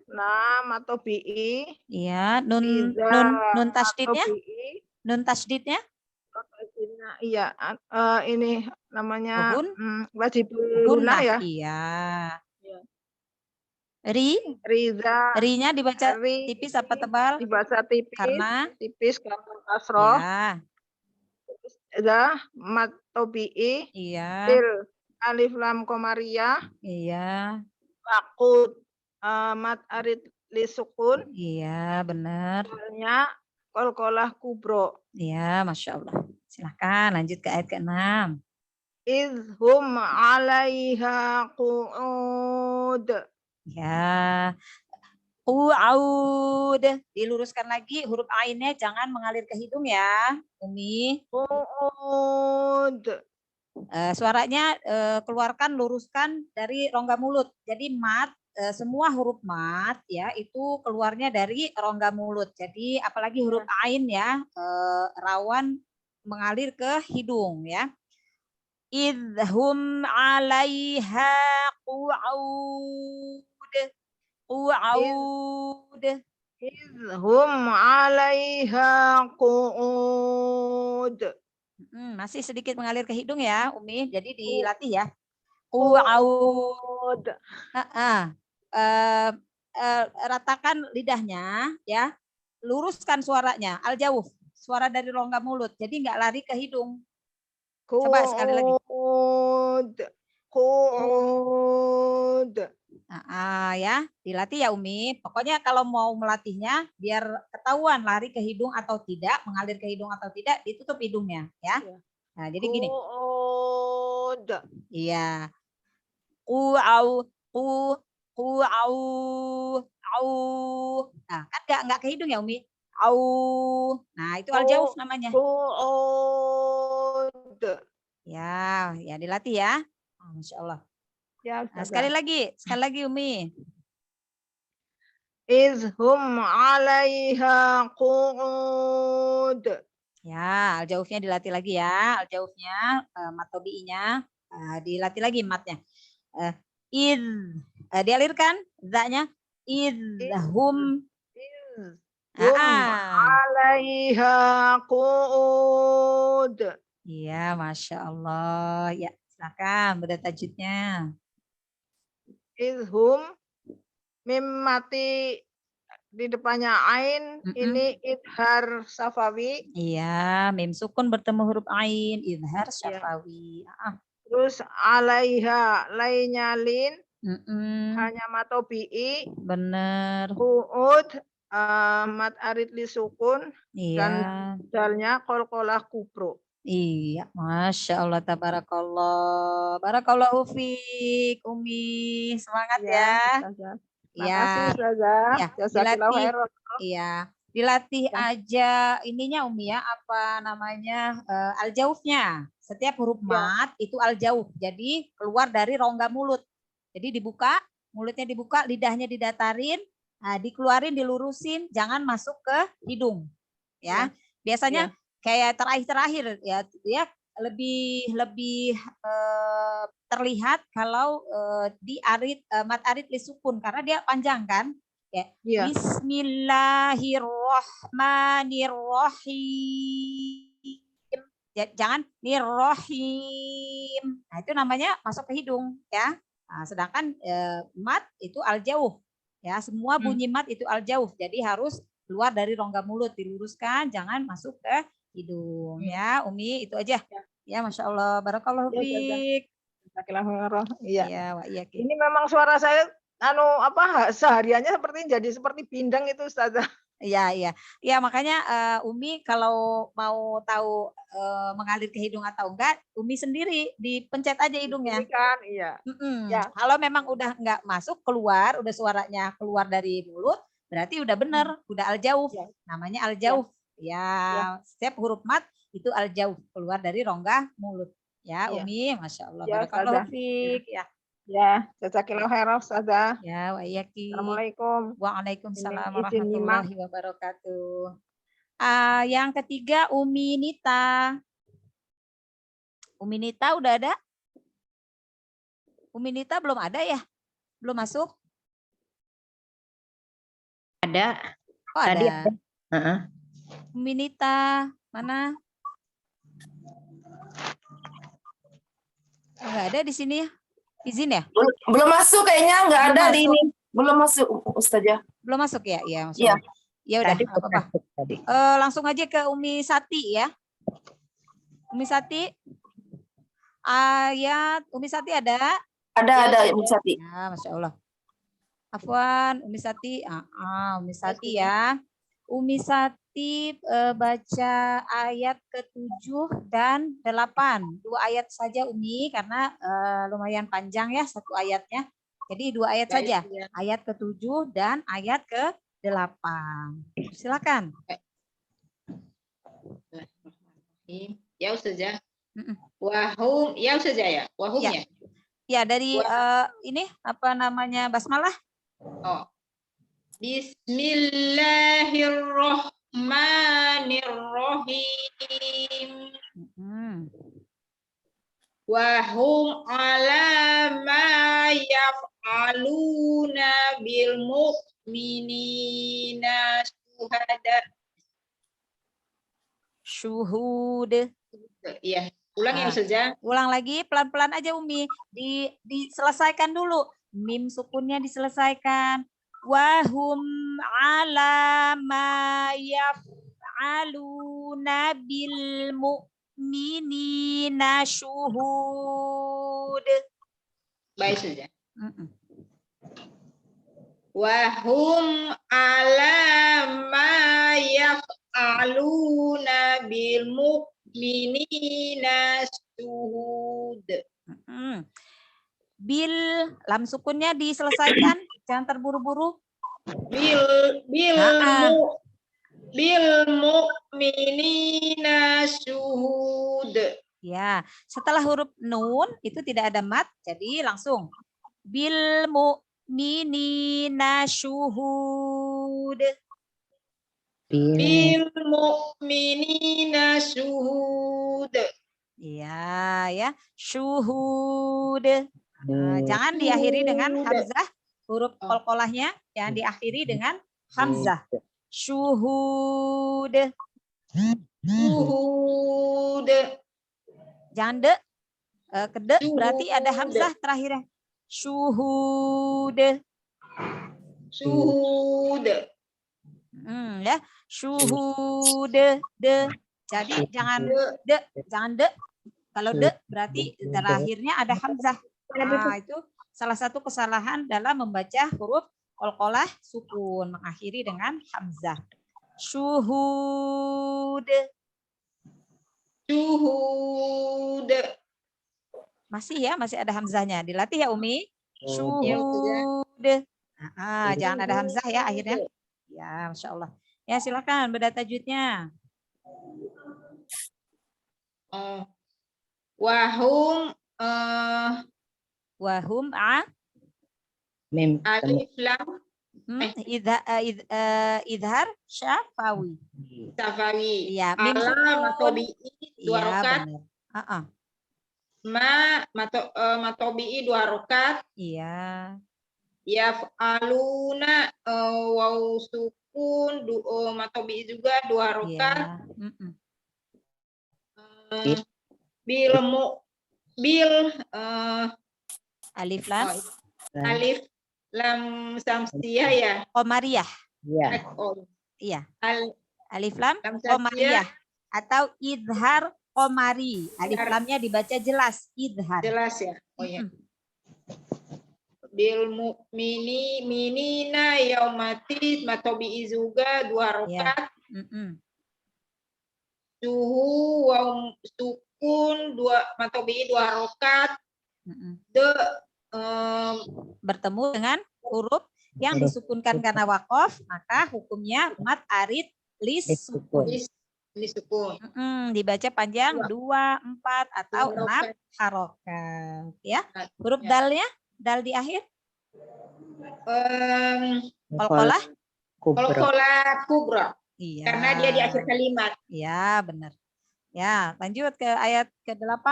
Lam atau bi'i. Iya, nun Iza nun atau tasdidnya? bi'i. Nun tasdidnya? Iya, ini namanya Gun? wajibul Gunnah, gunnah ya. iya. Iya. Ri, Riza ri-nya dibaca ri tipis apa tebal? dibaca Karena karena kasroh. ya, Za mat tobi'i iya, til alif lam komariah iya, wakut mat arid li sukun iya, benar. dalnya qalqalah kubro. Iya, Masya Allah. Silakan lanjut ke ayat ke-6. Izhum 'alaiha qu'ud. Ya, qu'ud. Diluruskan lagi huruf ainnya jangan mengalir ke hidung ya, Umi. Qu'ud. Suaranya keluarkan, luruskan dari rongga mulut. Jadi mat, semua huruf mat ya itu keluarnya dari rongga mulut. Jadi apalagi huruf ain ya rawan mengalir ke hidung ya. Idhum 'alaiha qu'ud. Qu'ud. Izhum 'alaiha qu'ud. Masih sedikit mengalir ke hidung ya, Umi. Jadi dilatih ya. Qu'ud. Ratakan lidahnya ya. Luruskan suaranya. Al-jauh. Suara dari rongga mulut. Jadi nggak lari ke hidung. Coba sekali lagi. Qu'ud. Qu'ud. Ya, dilatih ya Umi. Pokoknya kalau mau melatihnya biar ketahuan lari ke hidung atau tidak, mengalir ke hidung atau tidak, ditutup hidungnya ya. Nah, jadi gini. Qu'ud. Iya. Qu'au, qu'au, au. Nah, kan enggak ke hidung ya Umi. Au. Nah, itu al-jauh namanya. Qu'ud. Ya, ya dilatih ya. Masya Allah. Ya, nah, sekali lagi Umi. Izhum 'alaiha qu'ud. Ya, al-jauhnya dilatih lagi ya. Al-jauhnya, mat tobi'inya dilatih lagi matnya. Dialirkan za-nya. Idhum. Izhum 'alaiha qu'ud. Iya, Masya Allah. Ya, silakan beda tajudnya. Izhum mim mati di depannya ain ini idhar safawi. Iya, mim sukun bertemu huruf ain, idhar syafawi. Terus 'alaiha lainnya lin. Hanya matobi'i. Bener. Qu'ud mat arid li sukun. Iya. Dan dalnya qalqalah kubro. Iya, Masya Allah, tabarakallah. Barakallahu fiik, Umi. Semangat ya. Terima kasih, Ustazah. Ya, dilatih aja ininya Umi ya, apa namanya, al-jauhnya. Setiap huruf mat itu al-jauh, jadi keluar dari rongga mulut. Jadi dibuka, mulutnya dibuka, lidahnya didatarin, dikeluarin, dilurusin, jangan masuk ke hidung. Ya, biasanya kayak terakhir ya, dia lebih terlihat kalau di mat arid li sukun karena dia panjang kan. Ya. Bismillahirrahmanirrahim. Jangan nirrohim. Nah, itu namanya masuk ke hidung ya. Nah, sedangkan mat itu al-jauh. Ya, semua bunyi mat itu al-jauf. Jadi harus keluar dari rongga mulut, diluruskan, jangan masuk ke hidung. Ya, Umi, itu aja. Ya, Masya Allah. Barakallahu Ya, Ustazah. fiik. Jazakallahu. Iya. Ya, wa iyaki. Ini memang suara saya sehariannya jadi seperti pindang itu Ustazah. Iya, iya. Ya, makanya Umi kalau mau tahu mengalir ke hidung atau enggak, Umi sendiri dipencet aja hidungnya. Ini kan, iya. Ya. Kalau memang udah enggak masuk, keluar, udah suaranya keluar dari mulut, berarti udah benar, udah al-jauf. Ya. Namanya al-jauf. Ya, setiap huruf mat itu al-jauf, keluar dari rongga mulut. Ya, Iya. Umi, Masya Allah. Ya, Barakallahu Ustazah. fiik. Ya, Ya, jazakallahu khairan Ustazah. ya, wa iyaki. Assalamualaikum. Waalaikumsalam Ini izin nyimak. warahmatullahi wabarakatuh. Yang ketiga Umi Nita. Umi Nita udah ada? Umi Nita belum ada ya? Belum masuk? Ada. Oh, Tadi ada. ada. Heeh. Umi Nita mana? Enggak ada di sini ya? Izin ya? Belum masuk kayaknya, nggak Belum ada di masuk. ini. Belum masuk, Ustazah. Belum masuk ya? Iya, Masya Iya. Allah. Ya udah, Tadi nggak apa-apa. masuk tadi. Langsung aja ke Umi Sati ya. Umi Sati. Ayat Umi Sati ada? Ada Ibu Sati. Ya, Masya Allah. Afwan, Umi Sati. Umi Sati ya. Umi Sati baca ayat ke-7 dan 8. 2 ayat saja Umi, karena lumayan panjang ya satu ayatnya. Jadi 2 ayat saja. Ayat ke-7 dan ayat ke-8. Silakan. Ya Ustazah. Mm-mm. Wahum, ya Ustazah ya. Wahum Ya. ya. Ya, dari ini apa namanya basmalah? Oh. Bismillahirrahmanirrahim. Wahum ala ma yaf'aluna bil mu'minina Syuhud. Ya, ulang ya Ustazah. Ulang lagi pelan-pelan aja Umi. Diselesaikan dulu. Mim sukunnya diselesaikan. Wahum ala ma yaf'aluna bil mu'minina syuhud. Baik Ustazah. Wahum ala ma yaf'aluna bil mu'minina syuhud. Bil lam sukunnya diselesaikan, jangan terburu-buru. Bil mu'minina syuhud. Ya, setelah huruf nun itu tidak ada mat, jadi langsung bil mu'minina syuhud. Bil mu'minina syuhud. Iya, ya. Syuhud. Jangan diakhiri dengan hamzah, huruf qalqalahnya yang diakhiri dengan hamzah. Syuhud. Syuhud. Jangan de. Ke de berarti ada hamzah terakhirnya. Syuhud. Syuhud. Ya. Syuhud. De. Jadi jangan de. Kalau de berarti terakhirnya ada hamzah. Nah, itu salah satu kesalahan dalam membaca huruf qalqalah sukun, mengakhiri dengan hamzah. Syuhud. Syuhud. Masih ada hamzahnya. Dilatih ya Umi. Syuhud. Jangan ada hamzah ya akhirnya. Ya, Masya Allah. Ya, silakan beda tajwidnya. Wahum Mim. alif lam idhar syafawi. Safawi. Iya, mim Ala sukun. matobi'i 2 Iya, rakaat. benar. Matobi'i 2 rakaat. Iya. Yaf'aluna waw sukun matobi'i juga 2 rakaat. Alif lam. Alif lam samsiyah ya. Qamariyah. Ya. Oh, Iya. al Alif lam lam qamariyah samsiyah atau idhar qamari. Alif Idhar. lamnya dibaca jelas idhar. jelas ya. Oh ya. Mm-mm. Bil minina yaumati matobi izuga 2 Ya. rakaat. Mm-mm. Suhu wa sukun 2 matobi 2 rakaat. Mm-mm. Bertemu dengan huruf yang Huruf disukunkan karena wakof, maka hukumnya mat arid lis sukun. Ini sukun. Dibaca panjang 2, 4 atau 6 harokat. Ya. Huruf Ya. dalnya, dal di akhir. Qalqalah. Kalau kola kubra, Iya. karena dia di akhir kalimat. Iya, benar. Ya, lanjut ke ayat ke-8.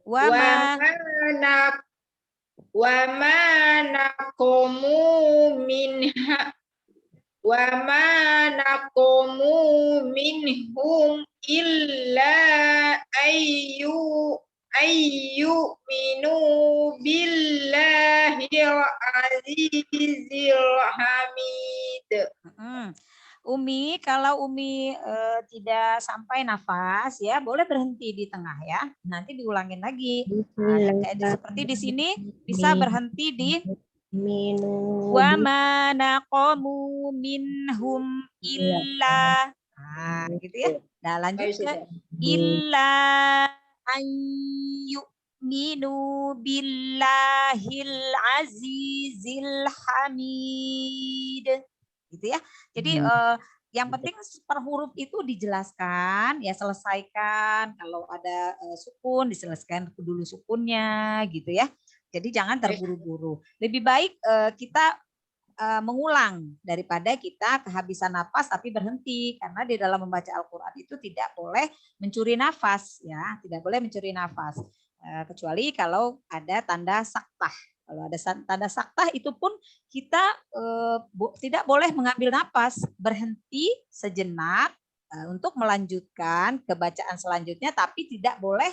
Wa ma Wa ma naqomu minha wa ma naqomu minhum illa minu billahil azizil hamid. Umi, kalau Umi tidak sampai nafas ya, boleh berhenti di tengah ya. Nanti diulangin lagi. Seperti di sini bisa berhenti di wa ma naqamu minhum illa. Nah, gitu ya. Nah, lanjut ke illa ayyuminu billahil azizil hamid. Gitu ya. Jadi yang penting per huruf itu dijelaskan, ya selesaikan. Kalau ada sukun diselesaikan dulu sukunnya, gitu ya. Jadi jangan terburu-buru. Lebih baik kita mengulang daripada kita kehabisan nafas tapi berhenti, karena di dalam membaca Al-Quran itu tidak boleh mencuri nafas, ya, tidak boleh mencuri nafas. Kecuali kalau ada tanda saktah. Kalau ada tanda saktah itu pun kita tidak boleh mengambil nafas, berhenti sejenak untuk melanjutkan ke bacaan selanjutnya, tapi tidak boleh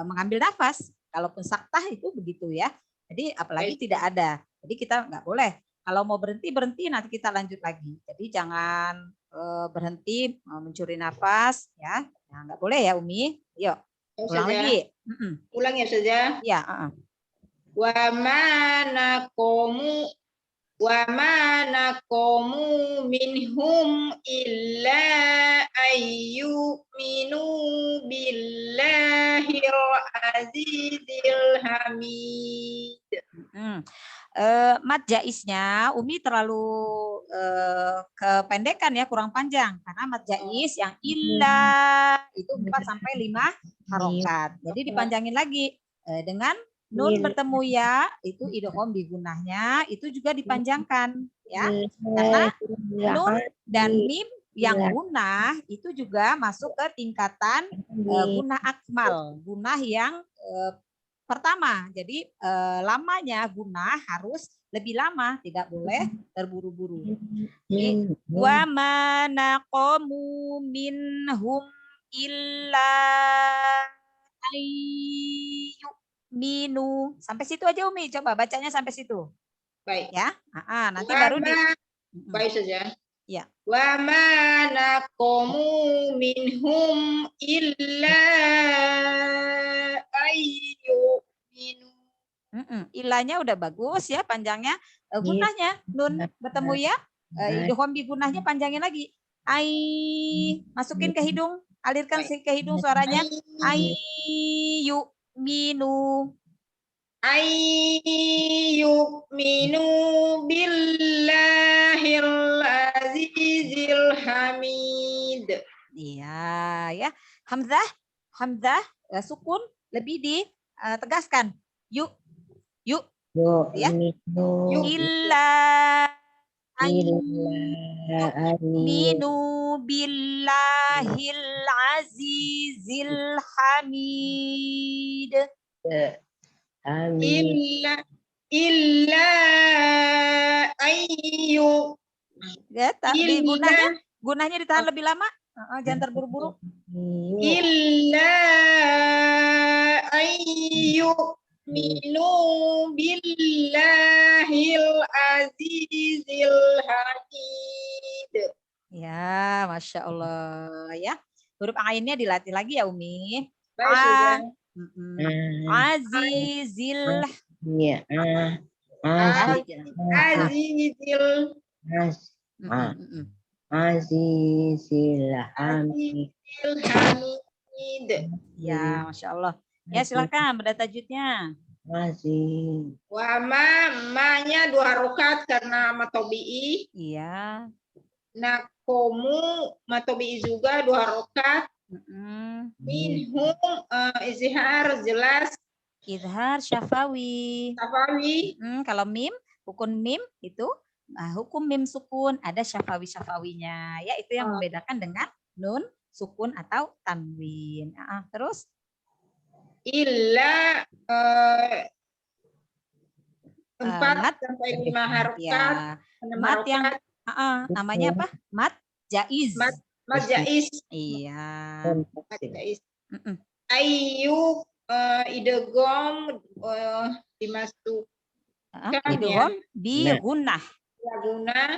mengambil nafas. Kalaupun saktah itu begitu ya. Jadi apalagi tidak ada. Jadi kita nggak boleh. Kalau mau berhenti nanti kita lanjut lagi. Jadi jangan berhenti mencuri nafas ya. Nah, nggak boleh ya Umi. Yuk ulang lagi. Ulang ya saja. Ya. Wa ma naqomu minhum illa ayyuminu billahil azizil hamid. Mat jaisnya Umi terlalu kependekan ya, kurang panjang, karena mat jais yang illa itu 4 sampai 5 harokat. Jadi dipanjangin lagi dengan nun bertemu ya, itu idgham di gunahnya itu juga dipanjangkan ya. Karena nun dan mim yang gunah itu juga masuk ke tingkatan gunah akmal, gunah yang pertama. Jadi lamanya gunah harus lebih lama, tidak boleh terburu-buru. Wa ma naqamu minhum illa ayyuminu. Sampai situ aja Umi, coba bacanya sampai situ. Baik. Ya. Nanti baru di baik saja. Ya. Wa ma naqamu minhum illa ayyuminu. Ilahnya udah bagus ya, panjangnya. Gunahnya nun bertemu ya, idgham bi gunahnya panjangin lagi. Masukin ke hidung, alirkan ke hidung suaranya. Ayyuminu. Ayyuminu billahil azizil hamid. Iya ya. Hamzah sukun lebih ditegaskan. Yuk ya. Illa ayyuminu billahil azizil hamid. Illa ayyu. Ya, gunahnya ditahan lebih lama. Jangan terburu-buru. Illa ayyuminu billahil azizil hamid. Ya, Masya Allah ya. Huruf ainnya dilatih lagi ya Umi. Baik, sudah. Azizil. Iya. Azizil Azizil hamid. hamid. Ya, Masya Allah. Ya, silakan pada tajwidnya. Aziz. Wa ma-nya 2 harokat karena matobi'i. Iya. Nakomu matobi'i juga 2 harokat. Minhum izhar jelas. Izhar syafawi. Safawi. Kalau mim, hukum mim itu hukum mim sukun, ada syafawi-syafawinya. Ya, itu yang membedakan dengan nun sukun atau tanwin. Terus Illa 4 mat, sampai 5 harokat. ya, 6 mat yang harokat. namanya apa? Mat jaiz. Mat jais. Iya. Mat jais. Ayu idegom dimasuk Idgham bi gunnah. guna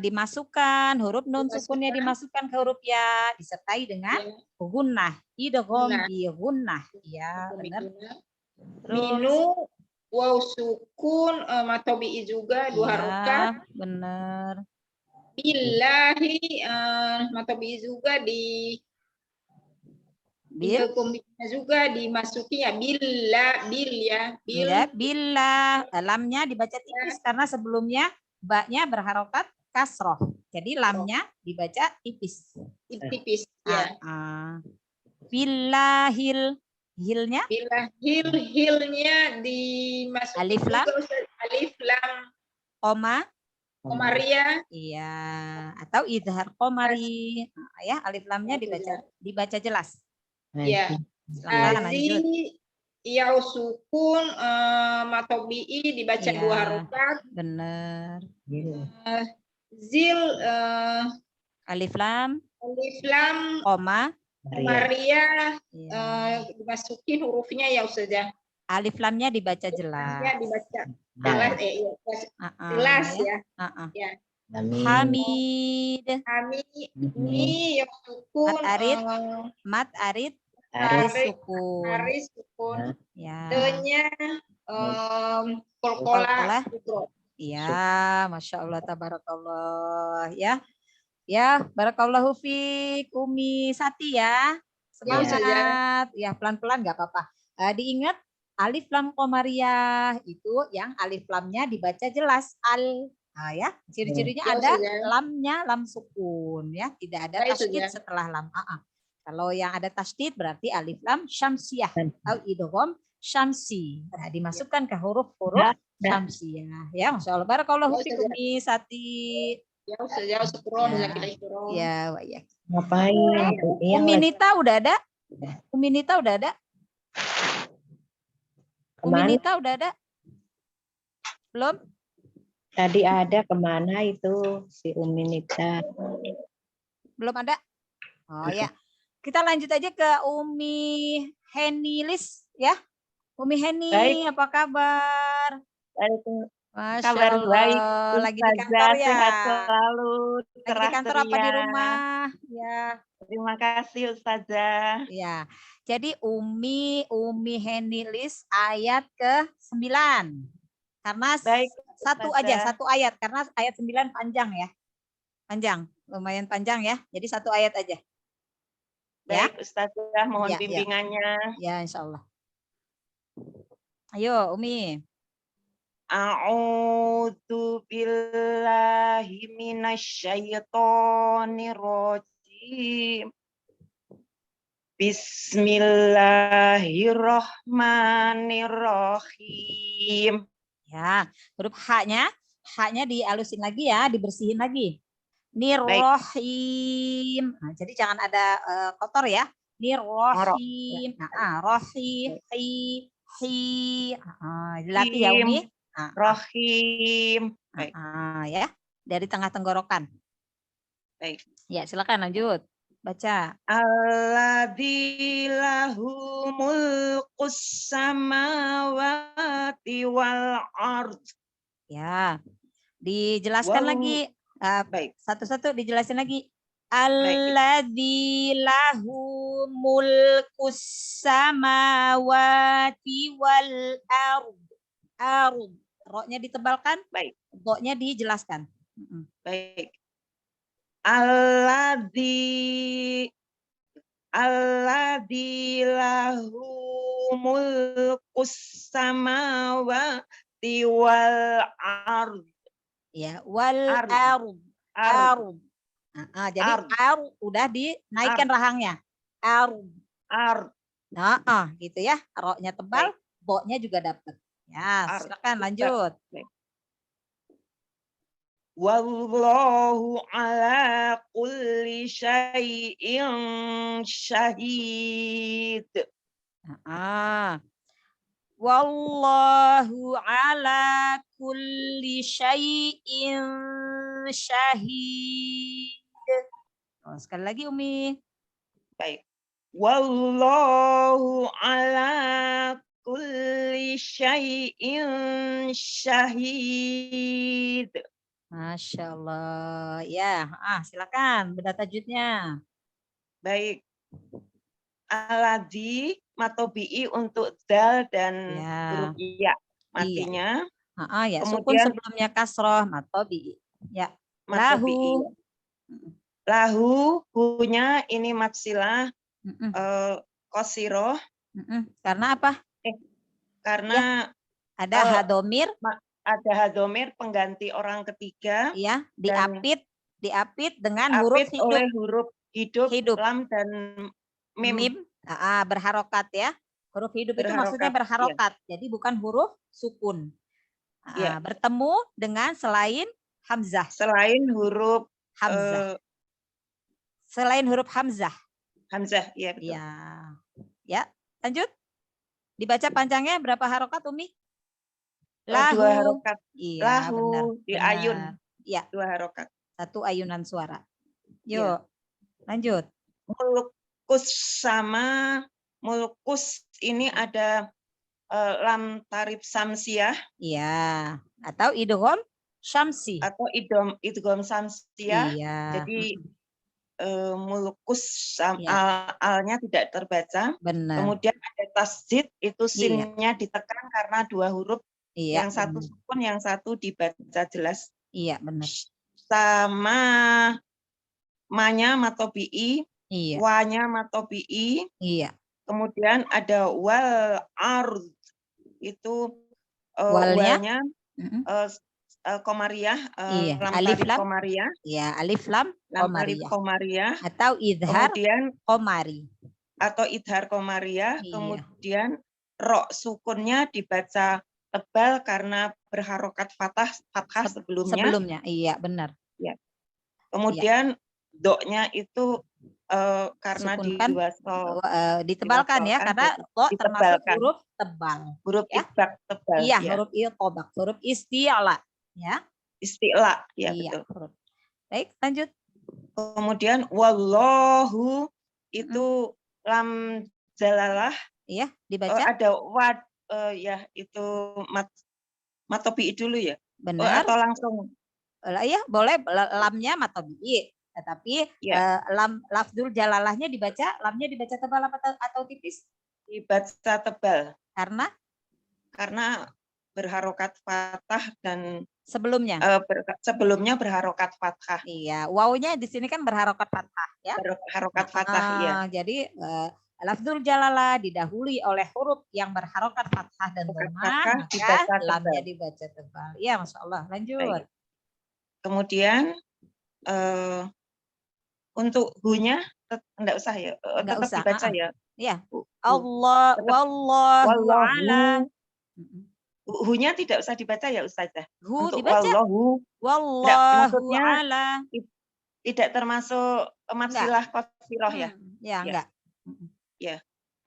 Dimasukkan huruf nun sukunnya dimasukkan ke huruf ya disertai dengan gunnah. Idgham bi gunnah. Ya, benar. minu waw sukun matobi'i juga 2 harokat. Benar. Billahi matobi'i juga di Bil juga dimasuki ya bil ya billah lamnya dibaca tipis karena sebelumnya baknya berharokat kasroh. Jadi lamnya dibaca tipis. tipis ya. Billahil hilnya hilnya dimasuki Alif lam? juga, Ustaz. Alif lam Komaria. Iya, atau idhar komari. Ya, alif lamnya dibaca jelas. Ya. Silakan lanjut. Yau sukun matobi'i dibaca 2 harokat. Benar. Zil Alif lam Komaria iya. dimasuki hurufnya ya Ustazah. Alif lamnya dibaca jelas. Ya dibaca jelas ya. Ya. Hamid. Ini yang sukun Mat arid sukun. Aris sukun. Ya. D-nya kolkola. Iya, Masya Allah, tabarakallah. Ya, barakallahu fiik Umi Sati ya. Semangat. Ya, pelan-pelan nggak apa-apa. Diingat alif lam komariah itu yang alif lamnya dibaca jelas ya. Ciri-cirinya ada lamnya lam sukun ya, tidak ada tasydid setelah lam. Kalau yang ada tasydid berarti alif lam syamsiyah atau idgham syamsi. Nah, dimasukkan ke huruf-huruf syamsiyah. Ya, Masya Allah. Barakallahu fiik Umi Sati. Ya, syukron. Ya, ya. Ngapain? Umi Nita udah ada? Umi Nita udah ada? Umi Nita udah ada? Belum? Tadi ada, kemana itu si Umi Nita? Belum ada? Oh ya. Kita lanjut aja ke Umi Henilis ya. Umi Heni, baik. Apa kabar? Masya kabar Allah. Baik. Lagi di kantor ya? Sehat selalu. Lagi di kantor apa di rumah? Ya. Terima kasih Ustazah. Ya. Jadi Umi Henilis ayat ke-9. Karena baik, satu ayat karena ayat 9 panjang ya. Panjang, lumayan panjang ya. Jadi satu ayat aja. Baik, ya? Ustazah mohon bimbingannya. Ya, insya Allah. Ayo, Umi. A'udzu billahi minasyaitonir rajim. Bismillahirrahmanirrahim. Ya, huruf H-nya dialusin lagi ya, dibersihin lagi. Nirrohim. Nah, jadi jangan ada kotor ya. Nirrohim. Rohim. Dilatih ya Umi. Rohim. Ya, dari tengah tenggorokan. Baik. Ya, silakan lanjut. baca. Alladzi lahu mulkus samawati wal ard. Ya, dijelaskan Wal- lagi. Baik. Satu-satu dijelasin lagi. Alladzi lahu mulkus samawati wal ard. Ard. Ro-nya ditebalkan, Baik. do-nya dijelaskan. Baik. Alladzi lahu mulkus samawati wal ard. Ya, wal Ard. ard. Ard. Jadi Ard. ard udah dinaikkan rahangnya. Ard. Ard. Nah, gitu ya. Ro-nya tebal, bo-nya juga dapat. Ya, Ard. silakan lanjut. Wallahu ala kulli syai'in syahid. Wallahu ala kulli syai'in syahid. Oh, sekali lagi Umi. Baik. Wallahu ala kulli syai'in syahid. Masya Allah. Ya, silakan benda tajwidnya. Baik. Alladzi matobi'i untuk dal dan Ya. huruf iya matinya. Ya, sukun Kemudian sebelumnya kasroh matobi. Ya, matobi'i. Lahu, hunya ini matsilah kosiroh. Karena apa? Karena Ada hadomir, ada hadomir pengganti orang ketiga. ya, dan diapit dengan huruf diapit oleh huruf hidup, Hidup. lam dan mim. mim, berharokat ya. Huruf hidup itu maksudnya Berharokat, berharokat. Jadi bukan huruf sukun. Iya. Bertemu dengan selain hamzah. Selain huruf Hamzah. Selain huruf hamzah. hamzah, iya betul. Ya. Ya, lanjut. Dibaca panjangnya berapa harokat Umi? Lahu. 2 harokat. Iya, Lahu benar. di ayun. Iya, 2 harokat. 1 ayunan suara. Iya. Yuk, lanjut. Mulkus sama mulkus ini ada lam tarif samsiah Iya, atau idgham syamsi. atau idgham samsiah. Iya. Jadi mulkus Iya. alnya tidak terbaca. Benar. Kemudian ada tasdid, itu sinnya ditekan karena 2 huruf. Iya. Yang satu sukun, yang satu dibaca jelas. Iya, benar. Sama manya matobi'i, Iya. wanya matobi'i. Iya. Kemudian ada wal ard, itu Walnya? walnya komariah, Iya. lam Alif tarif lam? komariah, Iya, alif lam lam tarif qamariyah komariah, atau idhar kemudian qamari. atau idhar komariah, Iya. kemudian ro sukunnya dibaca tebal karena berharokat fathah sebelumnya. Iya, benar. Kemudian doknya itu karena Sukunkan, diwaso ditebalkan ya, diwasolkan, karena jadi to termasuk ditebalkan. huruf tebal. huruf Ya. itbaq tebal, Iya, ya. huruf iltobak, huruf isti'la, ya. Isti'la, ya Iya, betul. huruf. Baik, lanjut. Kemudian wallahu itu lam jalalah, Iya, dibaca. ada wad, ya itu matobi dulu ya. Benar. Atau langsung Ya, boleh lamnya matobi. Tetapi Ya. lam lafzul jalalahnya dibaca, lamnya dibaca tebal atau tipis? dibaca tebal Karena berharokat fathah dan sebelumnya. sebelumnya berharokat fathah. Iya, wawunya di sini kan berharokat fathah ya. Berharokat fathah, ya. Jadi lafzul jalalah didahului oleh huruf yang berharokat fathah dan dhammah, dibaca maka tebal. lamnya dibaca tebal. Iya, Masya Allah. Lanjut. Baik. Kemudian untuk hu-nya enggak usah ya, Enggak tetap usah, dibaca ya. Iya. Hu. Allah, wallahu ala. Hu-nya tidak usah dibaca ya Ustazah. Hu Untuk dibaca. wallahu Wallahu maksudnya ala. tidak termasuk matsilah qasiroh ya. Ya, enggak.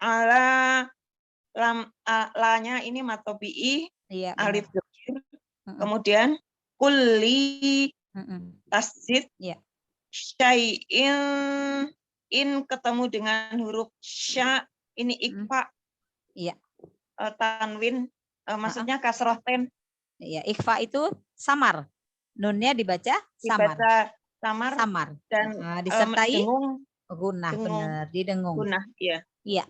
Ala lam la-nya ini matobi'i, Iya. alif dhamir. Kemudian kulli tasdid, Iya. syai'in in ketemu dengan huruf sya, ini ikfa. Iya. Tanwin, maksudnya kasroh ten. Ya, ikhfa itu samar. Nunnya dibaca samar. Dibaca samar. Samar. Dan disertai dengung. gunah, dengung. benar, didengung. Gunah, ya. Iya.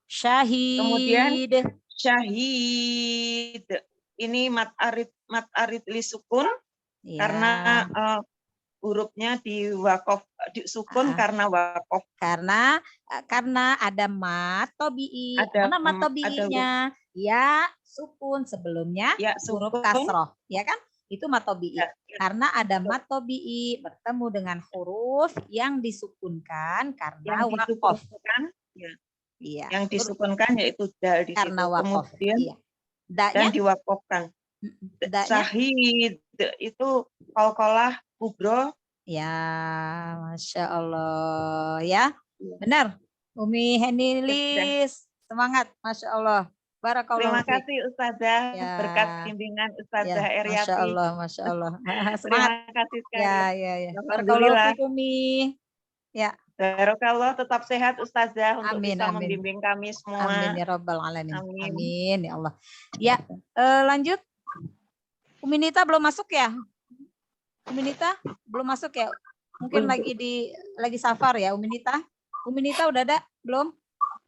Syahid. Kemudian syahid. Ini mat arid li sukun Iya. karena hurufnya di wakof, di sukun karena wakof. Karena ada mat tobi'i. Ada Mana mat ada tobi'inya? Ya, sukun sebelumnya Ya, huruf sukun. kasroh, ya kan? Itu mat tobi'i. Ya, Karena ada mat tobi'i bertemu dengan huruf yang disukunkan karena yang wakof. disukunkan, ya. Iya. Yang disukunkan yaitu dal di Karena situ. wakof. Kemudian Iya. dan Daknya, diwakofkan. daknya, Syahid itu qalqalah kubro. ya, Masya Allah, ya, benar. Umi Henilis, semangat, Masya Allah. Barakallahu Terima fiik. kasih Ustazah, Ya. berkat bimbingan Ustazah Ya, Masya Eryati. Allah, Masya Allah. Semangat. Terima kasih sekali. Ya, ya, ya. Barakallahu Alhamdulillah. fiik, Umi. Ya, Barokallah, tetap sehat Ustazah untuk Amin, bisa amin. membimbing kami semua. amin ya Rabbal Alamin. Amin. Amin, ya Allah. Ya, lanjut. Umi Nita belum masuk ya? Umi Nita belum masuk ya? Mungkin lagi safar ya, Umi Nita. Umi Nita udah ada? Belum?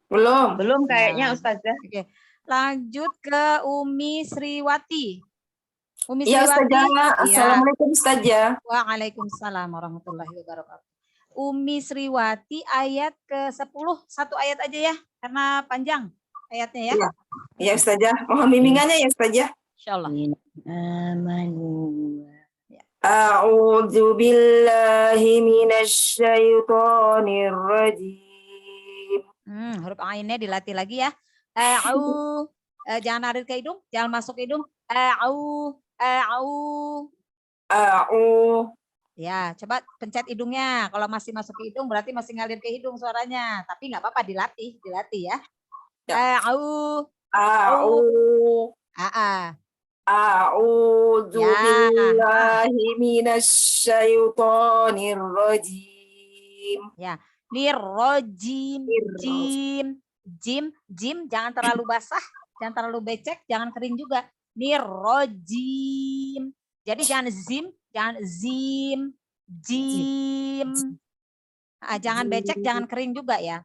Belum. Belum kayaknya Nah. Ustazah. Oke. Lanjut ke Umi Sriwati. Umi Iya Sriwati. Ustazah. Ya. Assalamualaikum Ustazah. Waalaikumsalam warahmatullahi wabarakatuh. Umi Sriwati ayat ke-10, satu ayat aja ya, karena panjang ayatnya ya. Iya. Iya Ustazah. Mohon bimbingannya ya Ustazah. Insyaallah. Amanu. A'udzu billahi minasy syaithanir rajim. Huruf ainnya dilatih lagi ya. Jangan narik ke hidung, jangan masuk ke hidung. A'u. Ya, coba pencet hidungnya. Kalau masih masuk ke hidung berarti masih ngalir ke hidung suaranya. Tapi nggak apa-apa, dilatih ya. A'u. A'udzu Ya. billahi minasy syaithanir rajim. Nirrojim, jim, jangan terlalu basah, jangan terlalu becek, jangan kering juga. Nirrojim. Jadi jangan zim, jim. Jangan becek, jangan kering juga ya.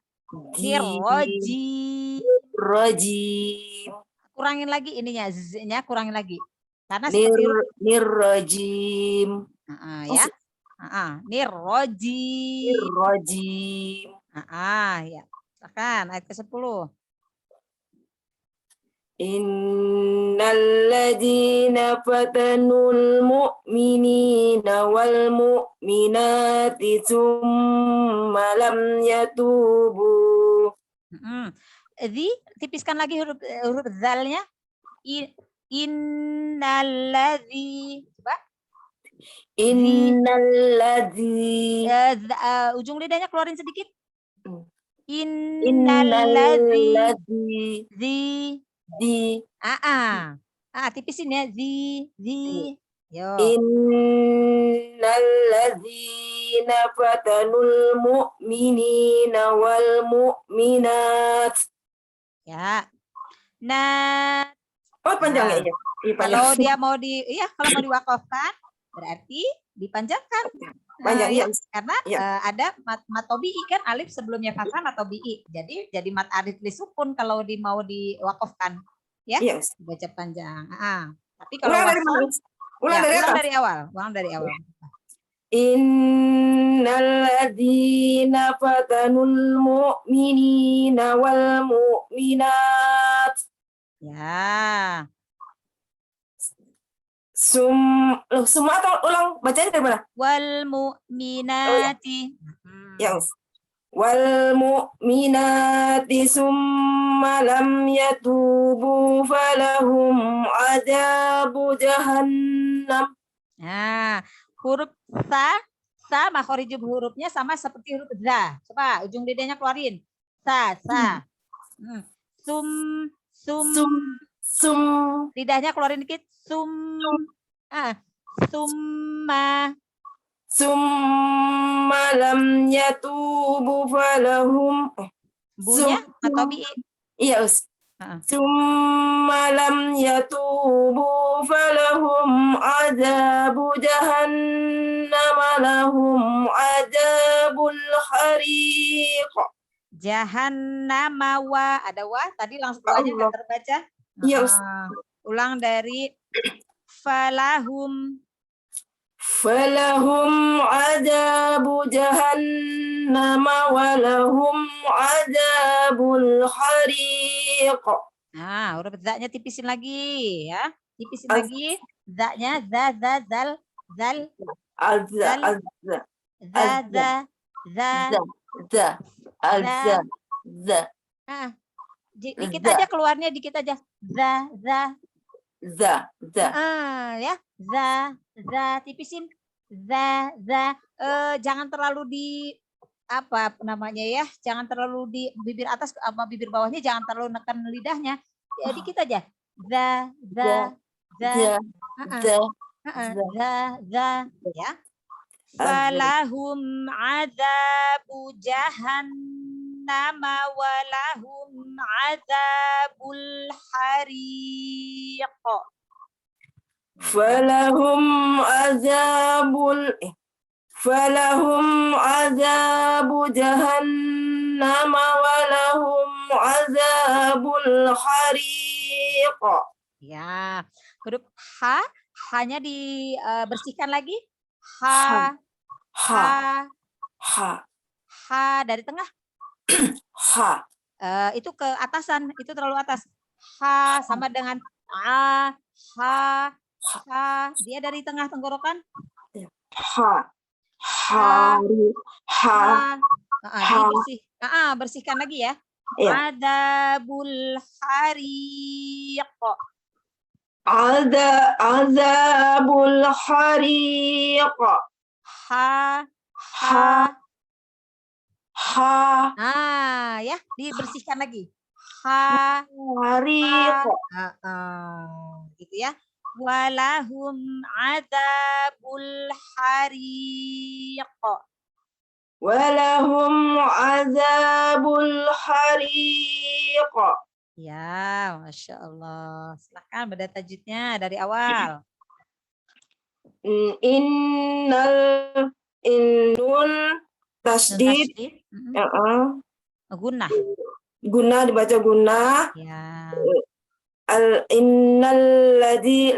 Nirrojim. Rajim. Kurangin lagi ininya, z-nya kurangin lagi. Karena seperti Nirrajim. ya. Nirrojim. Nirrajim. Ya. Silakan ayat ke-10. Innalladzina fatanul mu'minina wal mu'minati tsumma lam yatubu. Tipiskan lagi huruf zalnya. Innalladzi. Coba. Innalladzi. Ujung lidahnya keluarin sedikit. Innalladzi. Tipisin ya. Yo. Innalladzina fatanul mu'minina wal mu'minat. Ya. Nah, Oh panjang ya? Iya, kalau panjang. dia mau kalau mau diwakafkan berarti dipanjangkan. Panjang ya. Karena ada mat tobi'i kan, alif sebelumnya fathah mat tobi'i. Jadi mat arid li sukun kalau mau diwakafkan. Ya, Iya. baca panjang. Tapi kalau Ulang dari mana? Ulang dari atas. Ulang dari awal. Innalladzina fatanul mu'minina wal mu'minat. Ya. Semua atau ulang bacanya dari mana? Wal mu'minati. Ya. Wal mu'minati summa lam yatubu falahum adabu jahannam. Nah, huruf sa makhorijub hurufnya sama seperti huruf za. Coba ujung lidahnya keluarin. Sa. Sum. Lidahnya keluarin dikit. Summa. Summa lam yatubu yatubu falahum Bunya matobi'i. iya Us. Heeh. Summa lam yatubu falahum adabu jahannam lahum adabul hariq. Jahannama wa, ada wa tadi langsung doanya Allah. nggak terbaca. Iya, Us. Ulang dari falahum. Falahum adabu jahannam walahum adabul hariq. Nah, huruf za-nya tipisin lagi ya. Tipisin Az- lagi. Za-nya zal, Azza, Zal. azza, za. za, azza, za, Ah, dikit Za. aja keluarnya, dikit aja. Za. za. Ya, za, tipisin. Za. Jangan terlalu di apa namanya ya? Jangan terlalu di bibir atas sama bibir bawahnya, jangan terlalu nekan lidahnya. Ya, dikit aja. Za. Za. Ya. Falahum adzabu jahannama walahum adzabul hariq. Falahum azabu jahannam walahum azabul hariq. Ya, huruf H hanya dibersihkan lagi. H dari tengah. Ha. Itu ke atasan, itu terlalu atas. H sama dengan A, H. Dia dari tengah tenggorokan. Bersihkan lagi ya. Iya. Adabul hariq. Azabul hariq. Ya, dibersihkan lagi. Hariq. Gitu ya. Walahum adzabul hariq. Walahum azabul hariq. Ya, Masya Allah. Silakan baca tajwidnya dari awal. Innul tasdid. Gunnah. Guna dibaca guna. Ya. Innal ladzi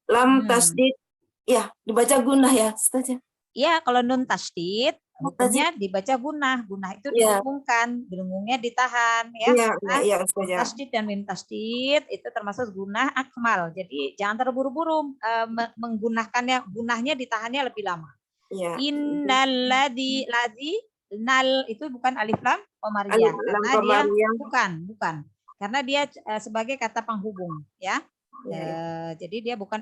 lam tasdid. Ya, dibaca guna ya, Ustaz. Iya, kalau nun tasdid hukumnya dibaca gunah. Gunah itu didengungkan, dengungnya ditahan ya. Iya, Ustaz. Tasdid dan min tasdid itu termasuk gunah akmal. Jadi jangan terburu-buru menggunakannya, gunahnya ditahannya lebih lama. Iya. Innal ladzi nal itu bukan alif lam qamariyah karena dia bukan. Karena dia sebagai kata penghubung ya. Jadi dia bukan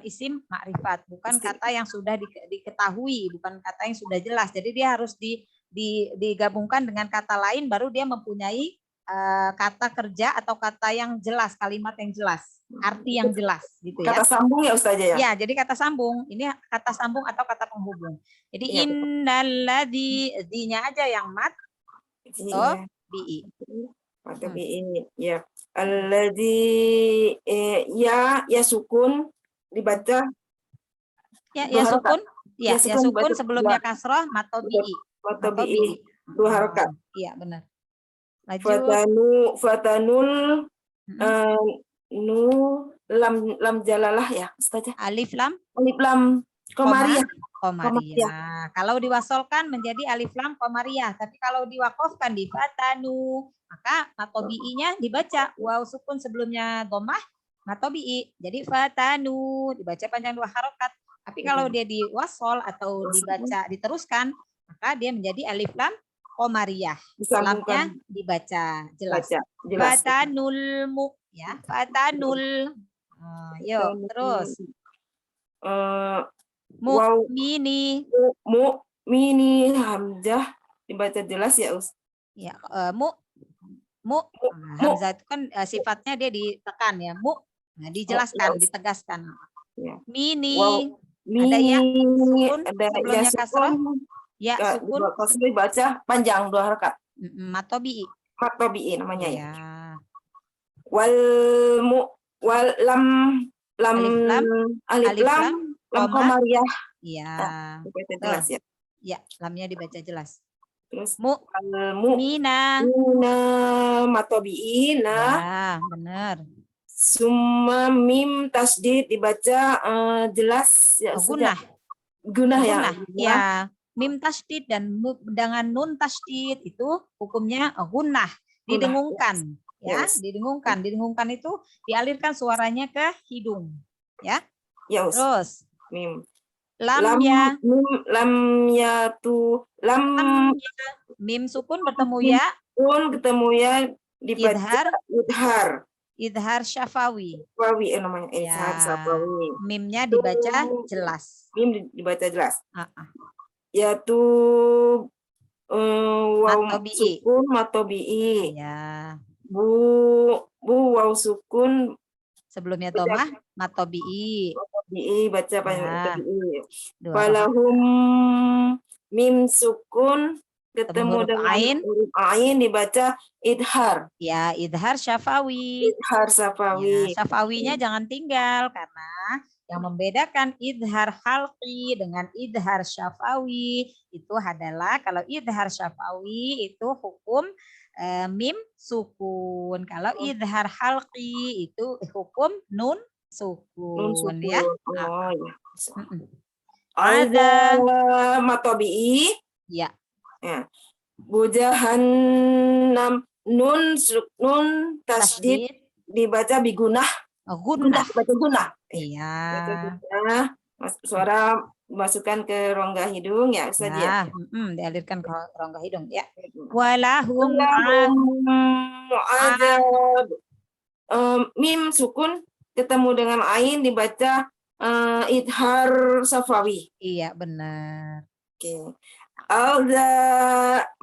isim makrifat, bukan kata yang sudah diketahui, bukan kata yang sudah jelas. Jadi dia harus digabungkan dengan kata lain baru dia mempunyai kata kerja atau kata yang jelas, kalimat yang jelas, arti yang jelas gitu ya. Kata sambung ya Ustaz ya? Ya, jadi kata sambung. Ini kata sambung atau kata penghubung. Jadi innalladzi di-nya aja yang mat atau bi. Atau bi ya. Alladzi ya sukun dibaca ya sukun. Ya sukun sebelumnya kasroh matobi'i. Matobi'i 2 harakat. Iya, benar. Lanjut. Fatanul lam jalalah ya Ustaz. Alif lam qamariyah. Qamariyah. Kalau diwasolkan menjadi alif lam qamariyah, tapi kalau diwakofkan di fatanu maka matobi'inya dibaca waw sukun sebelumnya dhammah matobi'i. Jadi fatanu dibaca panjang 2 harokat. Tapi kalau dia diwasol atau dibaca diteruskan maka dia menjadi alif lam qamariyah. Lamnya dibaca jelas. Fatanul mu ya, fatanul. Yuk terus. Mu'mini. Mu'mini hamzah dibaca jelas ya Us. Ya, hamzah itu kan sifatnya dia ditekan ya. Dijelaskan, ditegaskan. Ya. Mini. Wow. Ada ya sukun ada sebelumnya ya kasroh. Ya sukun dibaca panjang 2 rakaat. matobi'i. Matobi'i namanya ya. Ya. Wal lam Alif lam, alif alif lam lam, lam koma. qamariyah. Ya. Dibaca jelas ya. Ya, lamnya dibaca jelas. Terus Mu mina. Mina matobi'ina. Ya, benar. Summa mim tasdid dibaca jelas ya Gunah. Gunah ya. Gunah. Ya. Mim tasdid dan dengan nun tasdid itu hukumnya gunah, didengungkan. Ya, Yes. didengungkan. Didengungkan itu dialirkan suaranya ke hidung. Ya. Ya, Us. Terus Mim. lam ya. Mim lam ya tu lam Ya. Mim sukun bertemu ya. pun ketemu ya dibaca Idhar. idhar. Idhar syafawi. Safawi namanya idhar Ya. safawi. Mimnya dibaca jelas. Mim dibaca jelas. Yaitu waw Matobi'i. sukun matobi'i. Ya. Bu waw sukun Sebelumnya domah matobi'i. matobi'i baca panjang Ya. matobi'i. 2 Falahum mim sukun ketemu huruf dengan ain. huruf ain dibaca idhar. Ya, idhar syafawi. Idhar Ya, safawi. syafawinya jangan tinggal karena yang membedakan idhar halqi dengan idhar syafawi itu adalah kalau idhar syafawi itu hukum mim sukun. Kalau idhar halqi itu hukum nun sukun, Nun sukun. ya. Oh ya. Ada. Ada matobi'i. Ya. Ya. Bujahannam nun tasdid dibaca bigunah. Gunah. Baca gunah. Iya. Baca gunah. Suara masukkan ke rongga hidung ya Ustaz ya. Dialirkan ke rongga hidung ya. Walahum mu'adzab. Mim sukun ketemu dengan ain dibaca idhar safawi. Iya benar. Oke. Alza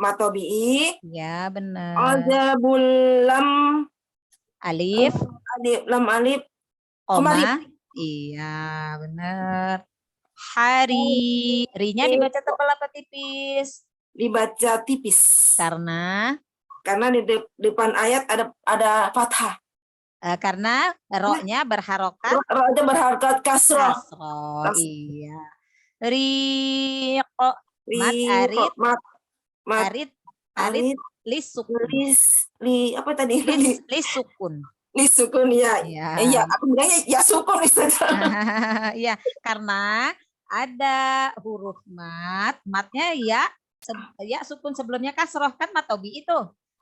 matobi'i. Ya benar. Alza bulam Alif. lam alif. Koma. Iya benar. Hari. Rinya dibaca tebal apa tipis? Dibaca tipis. Karena di depan ayat ada fathah. Karena ro-nya berharokat. Ro-nya berharokat kasroh. Iya. Riqo. Arit lis sukun. Apa tadi? Lis sukun. Lis sukun ya. Iya, aku bilangnya ya sukun Iya, karena ada huruf matnya ya sukun sebelumnya kasroh kan matobi itu.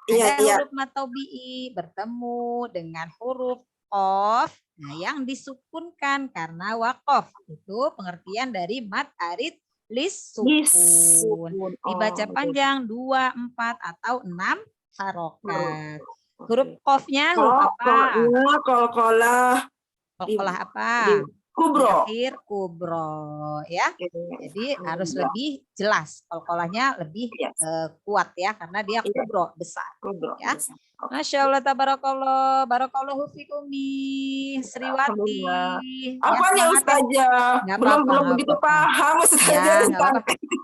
Ada huruf matobi bertemu dengan huruf qaf. Nah, yang disukunkan karena waqaf itu pengertian dari mat arit lis sukun. Dibaca panjang 2, 4 atau 6 harokat. Huruf qafnya huruf apa? Qalqalah apa? Kubro. Akhir kubro ya. Jadi harus lebih jelas. Qalqalahnya lebih kuat ya karena dia kubro besar. Ya. Masya Allah tabarakallah. Barakallahu fikum Sriwati. Apanya Ustazah? Belum begitu paham Ustazah.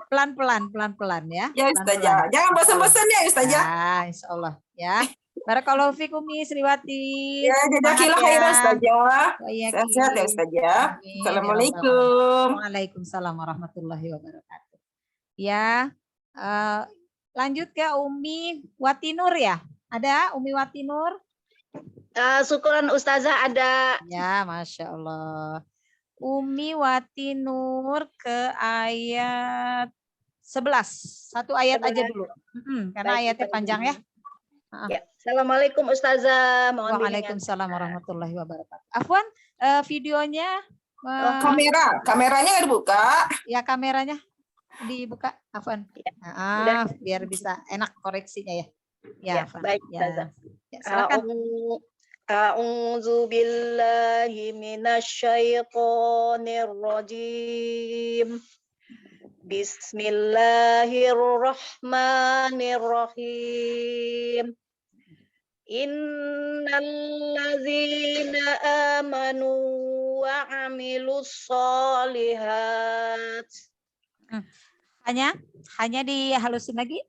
Pelan-pelan ya. Ya Ustazah. Jangan bosan-bosan ya Ustazah. Ya, insya Allah ya. Barakallahu fikum Sriwati. Ya, jazakillah khairan Ustazah. Sehat ya Ustazah. Assalamualaikum. Waalaikumsalam warahmatullahi wabarakatuh. Ya, lanjut ke Umi Watinur ya. Ada Umi Watinur? Syukuran Ustazah ada. Ya, Masya Allah. Umi Watinur ke ayat 11. Satu ayat aja dulu. Karena ayatnya panjang ya. Ya. Assalamualaikum Ustazah. Waalaikumsalam warahmatullahi wabarakatuh. Afwan, videonya kameranya nggak dibuka? Ya, kameranya dibuka, Afwan. Biar bisa enak koreksinya ya. Ya, baik Ustazah. Ya, silakan. A'udzu billahi minasyaitonir rajim. Bismillahirrahmanirrahim. Innalladzina amanu wa 'amilus sholihat. Hanya dihalusin lagi.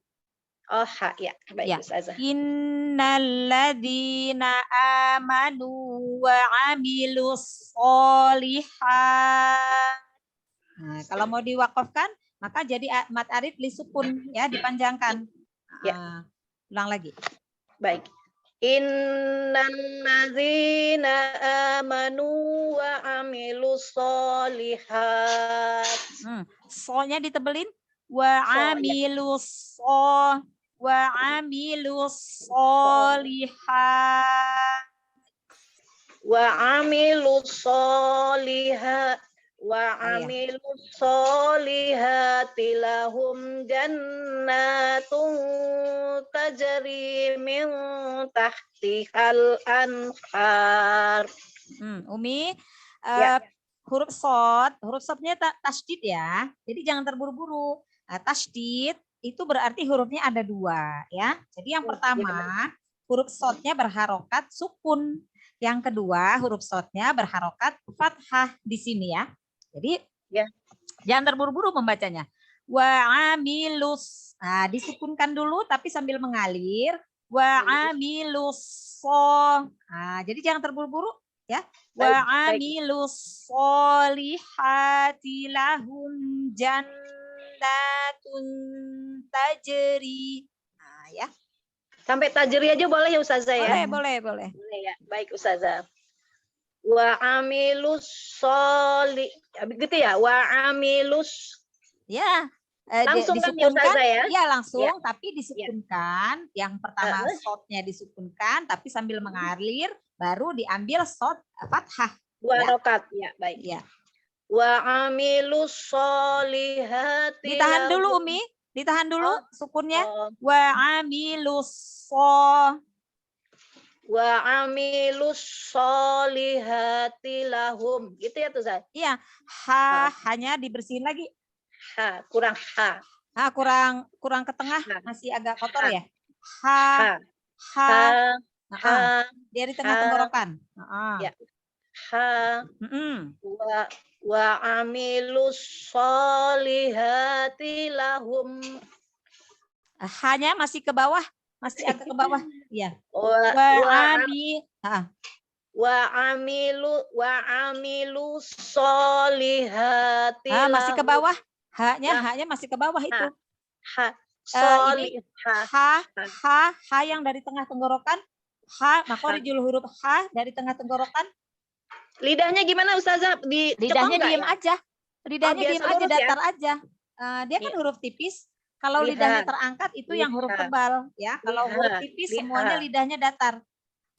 Oh, ha, ya. Baik, Ya. Ustazah. Innalladzina amanu wa amilus sholihat. Nah, kalau mau diwakafkan, maka jadi mat arif li sukun, ya, dipanjangkan. Ya. Ulang lagi. Baik. Innalladzina amanu wa amilus sholihat. So-nya ditebelin. Wa amilus sholihat. Wa amilus sholihat. Wa amilus sholihati lahum jannatun tajri min tahtihal anhar. Umi, Ya. huruf sodnya tasydid ya. Jadi jangan terburu-buru. Tasydid itu berarti hurufnya ada 2 ya. Jadi yang pertama huruf sodnya berharokat sukun. Yang kedua huruf sodnya berharokat fathah di sini ya. Jadi ya, jangan terburu-buru membacanya. Wa amilus. Nah, disukunkan dulu tapi sambil mengalir. Wa amilus so. Nah, jadi jangan terburu-buru ya. Wa amilus solihati lahum jannatun tajri. Nah, ya. Sampai tajri aja boleh ya Ustazah ya? Boleh. Boleh ya. Baik Ustazah. Wa amilus solih, gitu ya? Wa amilus. Ya. Langsung kan ya Ustazah ya? Ya langsung, Ya. tapi disukunkan. Yang pertama shotnya disukunkan, tapi sambil mengalir, baru diambil shot fathah. 2 rokat, ya baik. Ya. Wa amilus solihati. Ditahan dulu Umi, ditahan dulu sukunnya. Wa amilus Wa amilus solihati lahum. Gitu ya tuh Zat? Iya, hanya dibersihin lagi. Kurang Kurang ke tengah, masih agak kotor ya. Dia di tengah tenggorokan. Ya. Wa amilus solihati lahum. Hanya masih ke bawah, masih agak ke bawah. Iya. Wa amilu solihati. Masih ke bawah. Haknya masih ke bawah itu. Ha yang dari tengah tenggorokan. Makhorijul huruf ha dari tengah tenggorokan. Lidahnya gimana Ustazah? Lidahnya diem aja. Lidahnya diem aja, datar aja. Dia kan huruf tipis. Kalau lidahnya terangkat itu yang huruf tebal ya. Kalau huruf tipis semuanya lidahnya datar.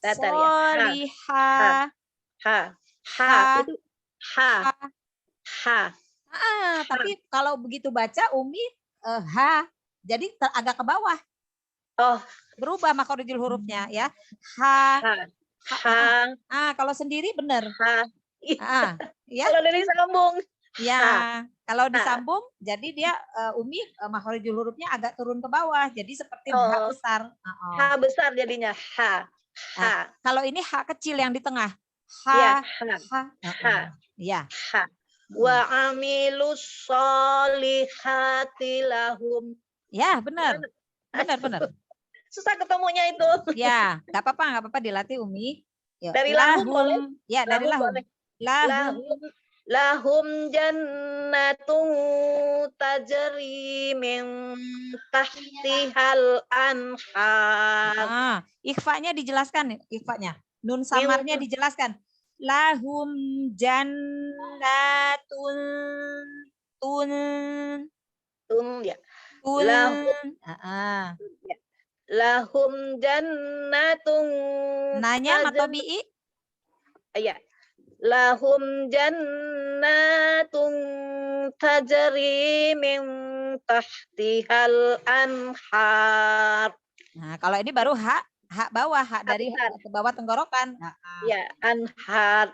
Solihah. Itu ha. Tapi kalau begitu baca Umi jadi agak ke bawah. Berubah makhorijul hurufnya ya. Kalau sendiri benar. Ya. Kalau dari sambung. Ya, kalau disambung jadi dia Umi makhorijul hurufnya agak turun ke bawah. Jadi seperti ha besar. Ha besar jadinya Kalau ini ha kecil yang di tengah. Ya. Wa amilus solihati lahum. Ya, benar. Benar. Susah ketemunya itu. Ya, nggak apa-apa dilatih Umi. Yuk. Dari lahum boleh? Ya, dari lahum. Lahum jannatun tajri min tahtihal anhar. Ikhfanya dijelaskan, ikhfanya. Nun samarnya dijelaskan. Lahum jannatun ya. Lahum jannatun. Nanya matobi'i? Iya. Lahum jannatun tajri min tahtihal anhar. Nah, kalau ini baru hak bawah, hak dari ke bawah tenggorokan. Ya, anhar.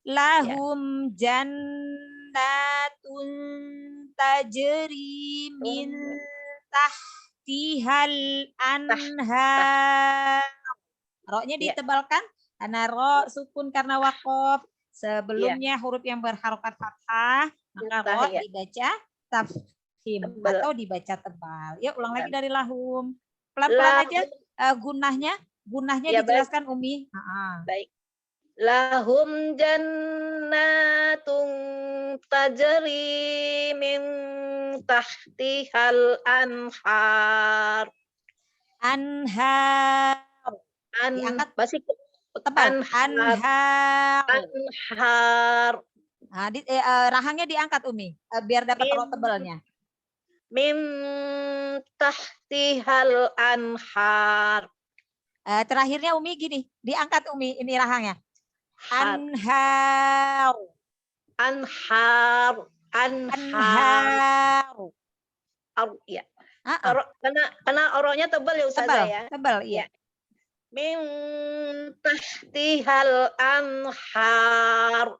Lahum jannatun tajri min tahtihal anhar. Ro-nya ditebalkan karena ro sukun karena wakof. Sebelumnya huruf yang berharokat fathah, maka ro dibaca mufhim Tebal. atau dibaca tebal. Ya, ulang lagi dari lahum. Pelan-pelan aja gunahnya Ya, baik. dijelaskan Umi. Baik. Lahum jannatun tajri min tahtihal anhar. Anhar. Diangkat Masih tebal. Anhar. anhar. Nah, rahangnya diangkat Umi, biar dapat roh tebalnya. Min tahtihal anhar. Terakhirnya Umi gini, diangkat Umi ini rahangnya. Har. Anhar. Anhar. Anhar. Ya. Ah, Karena orangnya tebal ya Ustazah ya. Tebal, iya. Min tahtihal anhar.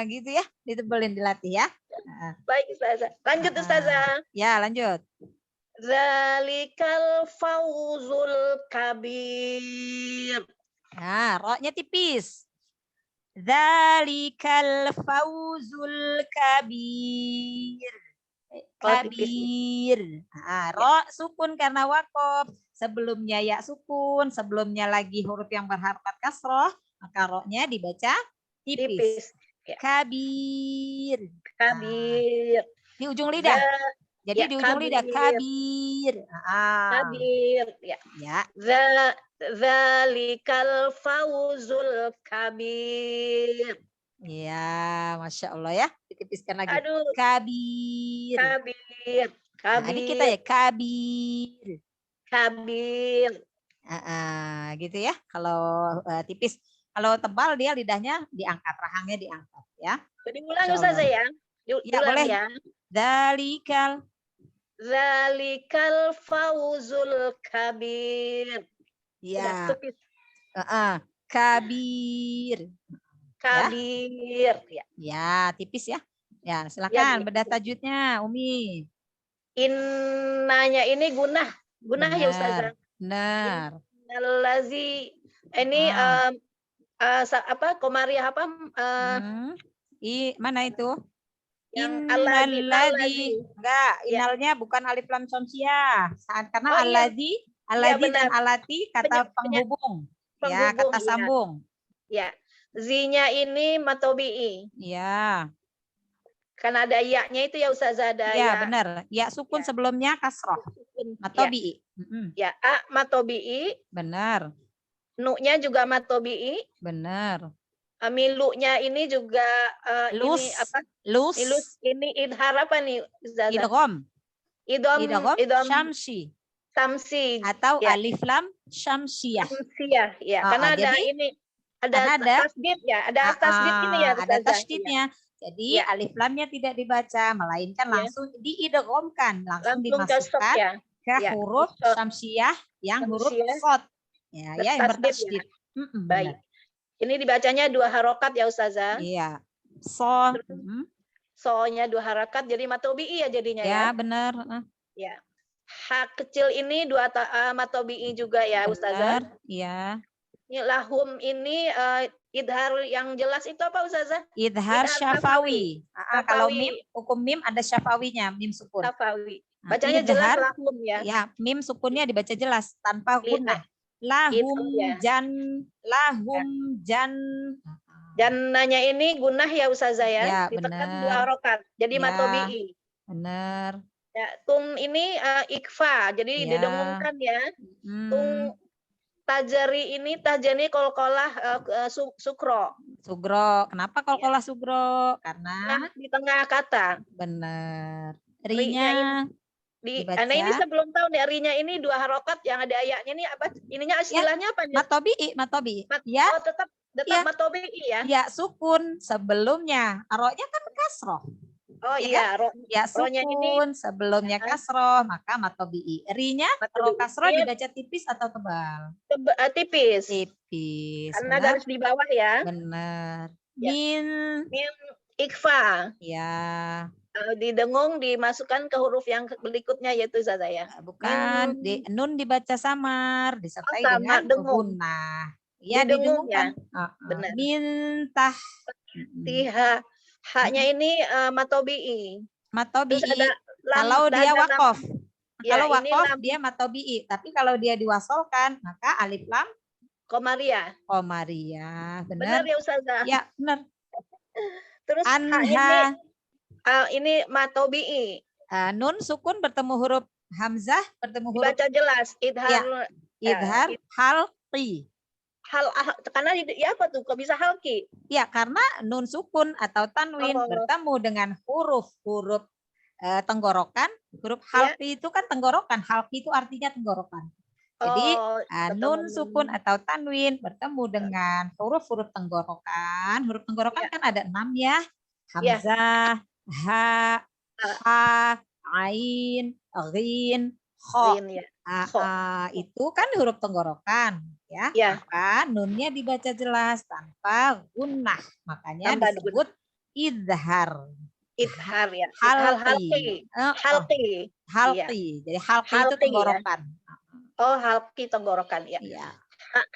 Gitu ya, ditebelin, dilatih ya. Baik Ustazah. Lanjut Ustazah. Ya, lanjut. Zalikal fawzul kabir. Nah, roknya tipis. Zalikal fawzul kabir. Kabir. Ro sukun karena wakof. Sebelumnya ya sukun, sebelumnya lagi huruf yang berharkat kasroh, maka roknya dibaca tipis. Kabir. Kabir. Di ujung lidah. Jadi di ujung lidah kabir. Kabir. Ya. Zalikal fawzul kabir. Ya, Masya Allah ya. Ditipiskan lagi. Aduh. Kabir. Kabir. Nah, ini kita ya kabir. Kabir. Gitu ya. Kalau tipis, kalau tebal dia lidahnya diangkat, rahangnya diangkat ya. Jadi ulang Ustazah ya. Ya, boleh. Ya. Zalikal fawzul kabir. Ya. Kabir. Kabir. Ya, tipis ya. Ya, silakan bedah tajwidnya, Umi. Innanya ini gunah. Gunah ya Ustazah. Benar. Innalazi ini komariah apa? Mana itu? Innalladzi. Enggak, inalnya bukan alif lam somsia. Karena alladzi dan alati kata penghubung. Ya, kata sambung. Ya. Zinya ini matobi'i. Ya. Karena ada ya-nya itu ya Ustazah, ada ya. Benar. Ya sukun sebelumnya kasroh. Matobi'i. Ya, matobi'i. Benar. Nu-nya juga matobi'i. Benar. Milu-nya ini juga lus. ini apa? Lus. Ini idhar apa nih Ustazah? Idgham syamsi. Samsi. Atau alif lam syamsiyah. Syamsiyah, ya. Karena ada ini ada tasdid ya, ada tasdid ini ya. Ada tasdidnya. Jadi alif lamnya tidak dibaca, melainkan langsung diidghamkan, langsung dimasukkan ke huruf syamsiyah yang huruf shad. Ya, yang bertasdid. Baik. Ini dibacanya 2 harokat ya Ustazah. Iya. So-nya 2 harokat jadi matobi'i ya jadinya ya. Ya, benar. Ya. Ha kecil ini 2 matobi'i juga ya Ustazah. Iya. Ini lahum ini idhar yang jelas itu apa Ustazah? Idhar syafawi. Kalau mim, hukum mim ada syafawinya, mim sukun. Syafawi. Bacanya jelas lahum ya. Ya, mim sukunnya dibaca jelas tanpa gunnah. Lahum jan. Jannanya ini gunnah ya Ustazah ya. Ya, ditekan benar. 2 harokat. Jadi matobi'i. Benar. Ya, tum ini ikfa. Jadi didengungkan ya. Tum tajari ini tajani kolkolah sukro. Sugro. Kenapa kolkolah sugro? Karena di tengah kata. Benar. Rinya Karena ini sebelum tahu nih rinya ini 2 harokat yang ada ayatnya ini apa? Ininya istilahnya apa nih? Matobi'i. Ya. Oh, tetap matobi'i ya. Ya, sukun sebelumnya. Aroknya kan kasroh. Oh iya, ya sukun sebelumnya kasroh, maka matobi'i. Rinya ro kasroh dibaca tipis atau tebal? Tipis. Tipis. Karena garis di bawah ya. Benar. Ya. Min ikfa. Ya. Didengung dimasukkan ke huruf yang berikutnya yaitu saya. Bukan, nun dibaca samar disertai dengan gunnah. Ya, didengungkan. Benar. Mintah. Tiha. Haknya ini matobi'i. Terus Matobi'i. ada lam, Kalau dia ada lam. wakof. Ya, Kalau ini wakof lam dia matobi'i. Tapi kalau dia diwasolkan maka alif lam komaria. komaria. Benar Benar? ya Ustazah? Ya, benar. Terus haknya Anha. ini matobi'i. Nun sukun bertemu huruf hamzah, bertemu huruf Dibaca jelas. Idhar. idhar, halqi. Karena ya apa tuh? Kok bisa halki? Ya, karena nun sukun atau tanwin Oh. bertemu dengan huruf-huruf tenggorokan. Huruf Ya. halqi itu kan tenggorokan. Halqi itu artinya tenggorokan. Jadi nun ketemu. sukun atau tanwin bertemu dengan huruf-huruf tenggorokan. Huruf tenggorokan Ya. kan ada 6 ya. Ya. Hamzah, ha, ain, ghin, kho. Rin, ya. Itu kan huruf tenggorokan ya. Ya. Maka nunnya dibaca jelas tanpa gunnah. Makanya Tanpa disebut idhar. Idhar ya. Halqi. Halqi. Halqi. Jadi halqi itu Halqi, ya. tenggorokan. Oh, halqi tenggorokan ya. Iya.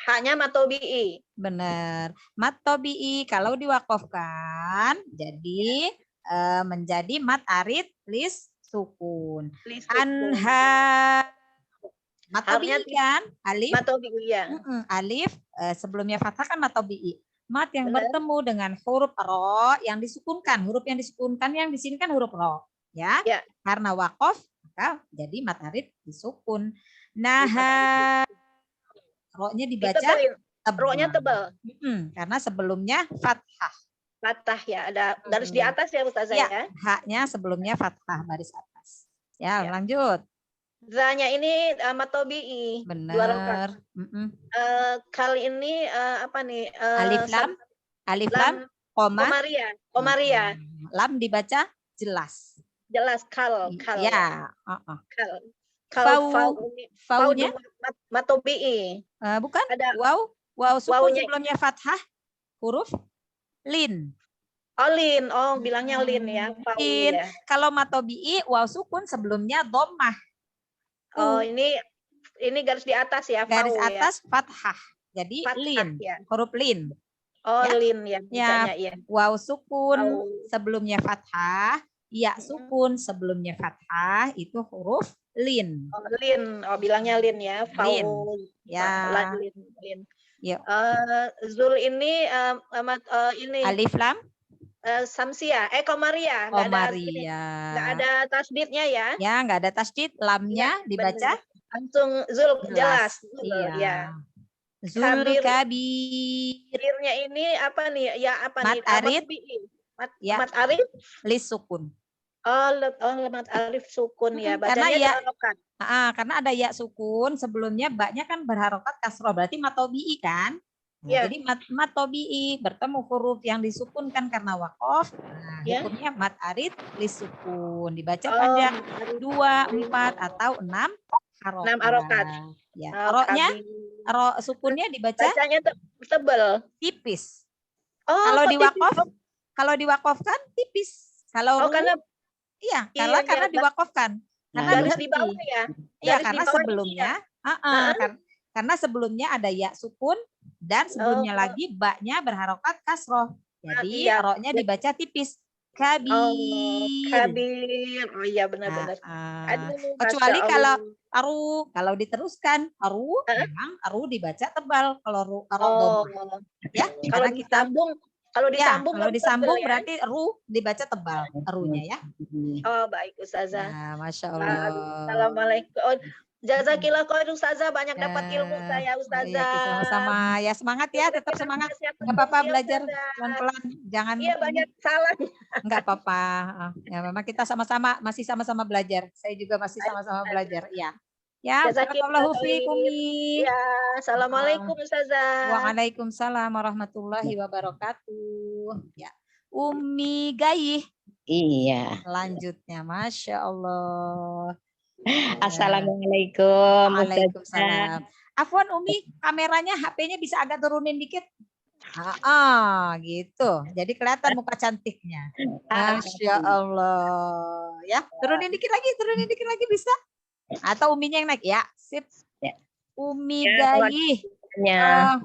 Haknya matobi'i. Benar. Mat tobi'i kalau diwakofkan jadi menjadi mat arid lis sukun. Anha. Mat Harusnya tobi'i kan? Alif. Matobi'i ya. Alif sebelumnya fathah kan mat tobi'i. Mat yang Benar. bertemu dengan huruf ro yang disukunkan. Huruf yang disukunkan yang di sini kan huruf ro. Ya. Ya. Karena wakof maka jadi mat arid disukun. Nah, ro-nya dibaca Ditebelin. tebal. Ro-nya tebal. Karena sebelumnya fathah. Fathah ya. Ada garis di atas ya Ustazah Ya, ya. haknya sebelumnya fathah baris atas. Ya, Ya. lanjut. Za-nya ini matobi'i. Dua rakaat. Benar. Kali ini apa nih? Alif lam, alif lam, koma. Komaria. Komaria. Lam dibaca jelas. Jelas kal. Ya. Kal. Fau. Fau. Faunya Matobi'i. bukan Ada wow. Wow sukun wawunya. sebelumnya fathah huruf lin. Oh, lin. Oh, bilangnya lin ya. Fau Lin. ya. Kalau matobi'i wow sukun sebelumnya dhammah. Oh, ini garis di atas ya. Garis Fau atas fathah. Jadi Fathah, lin. ya. Huruf lin. Oh, Ya. lin ya. Bacanya, ya. Wow sukun Fau. sebelumnya fathah. Ya sukun sebelumnya fathah itu huruf lin. Oh, lin. Oh, bilangnya lin ya. Fau. Lin. Ya. Lin. Yuk. Zul ini ini Alif lam. Samsia. Komaria. Nggak ada tasdidnya ya. Ya, nggak ada tasdid. Lamnya dibaca Langsung Zul jelas. Zul, Iya. ya. Zulkabir. Kabirnya ini apa nih? Ya apa Mat nih? arid. Ya. Mat arid. Lis sukun. Mat alif sukun ya. Karena Bacanya ya. diharokat. Karena ada ya sukun sebelumnya baknya kan berharokat kasroh berarti matobi'i kan. Ya. Jadi matobi'i bertemu huruf yang disukunkan karena wakof. Ya. Hukumnya mat arid lis sukun dibaca pada 2, 4 atau 6 harokat. 6 harokat. Ya. Ro-nya, ro sukunnya dibaca bacanya tebal. tipis. Oh, Kalau kok diwakof, tipis? kalau diwakofkan tipis. Kalau karena iya, Iya, karena iya. diwakofkan. Karena garis di berhenti. bawah ya. Iya, Garis di karena bawah ini sebelumnya, karena sebelumnya ada ya sukun dan sebelumnya lagi baknya berharokat kasroh. Jadi iya. ro-nya dibaca tipis. Kabir. Kabir. Oh iya benar-benar. Aduh, Kecuali Masya kalau Allah. kalau diteruskan memang aru dibaca tebal. Kalau ro Oh, ya, kalau karena kita disambung, kalau disambung tebal ya. berarti ru dibaca tebal erunya ya. Oh baik Ustazah. Nah, Masya Allah. Assalamualaikum. Oh, jazakillah khair Ustazah, banyak dapat ilmu saya Ustazah. Iya, sama-sama. Ya semangat ya, tetap semangat. Enggak apa-apa belajar pelan-pelan, jangan Iya banyak salah. enggak apa-apa. Ya memang kita masih sama-sama belajar. Saya juga masih sama-sama belajar. Ya. Ya, barakallahu fiikum. Ya, assalamualaikum Ustazah. Waalaikumsalam warahmatullahi wabarakatuh. Ya. Umi Gaih. Iya. Selanjutnya, Masya Allah. Assalamualaikum. Waalaikumsalam. Afwan Umi, kameranya HP-nya bisa agak turunin dikit. Gitu. Jadi kelihatan muka cantiknya. Masya Allah. Ya, turunin dikit lagi bisa. Atau Uminya yang naik ya, sip. Ya. Umi Ya, Gaih. Ya.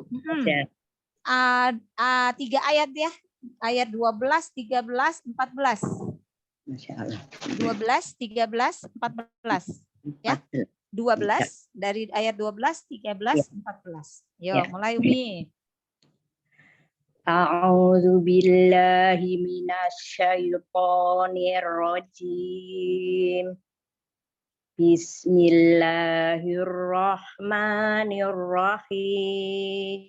3 ayat ya. Ayat 12, 13, 14. Masya Allah. 12, 13, 14. Ya. 12 dari ayat 12, 13, 14. Yo, Ya. mulai Umi. A'udzu billahi minasyaitonir rajim. Bismillahirrahmanirrahim.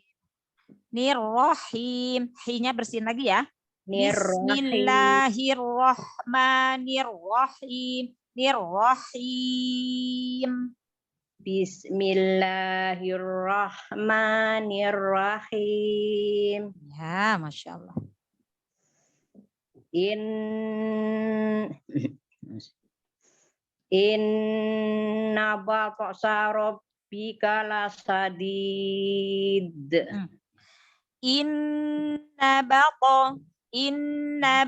Nirrohim. Hi-nya bersihin lagi ya. Nirrahim. Bismillahirrahmanirrahim. Nirrohim. Bismillahirrahmanirrahim. Ya, Masya Allah. Inna baqsa rabbika lasadid. Inna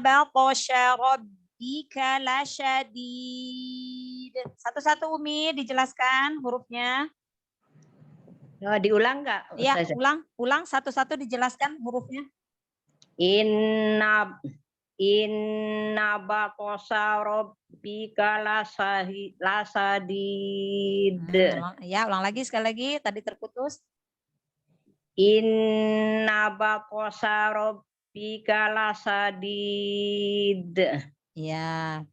baqsha rabbika lasyadid. Satu-satu Umi dijelaskan hurufnya. Oh, diulang nggak? Ya, Ustazah? ulang satu-satu dijelaskan hurufnya. Inna baqsa rabbika lasadid. Ulang lagi sekali lagi, tadi terputus. Inna baqsa rabbika lasadid. Ya.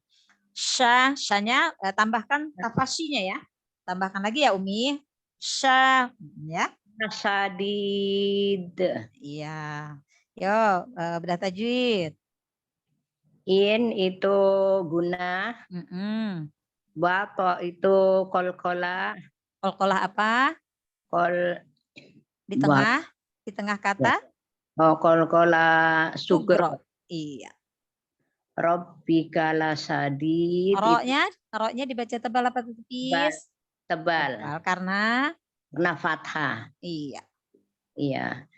Sya-nya tambahkan tafasyinya ya. Tambahkan lagi ya Umi. Sya ya. Lasadid. Iya. Yo, bedah tajwid. In itu guna, bato itu kolkola. Kolkolah apa? Di tengah kata. Oh, kolkola sugro. Iya. Rabbika lasadid. Roknya dibaca tebal apa tipis? Tebal. Karena fathah. Iya. Iya.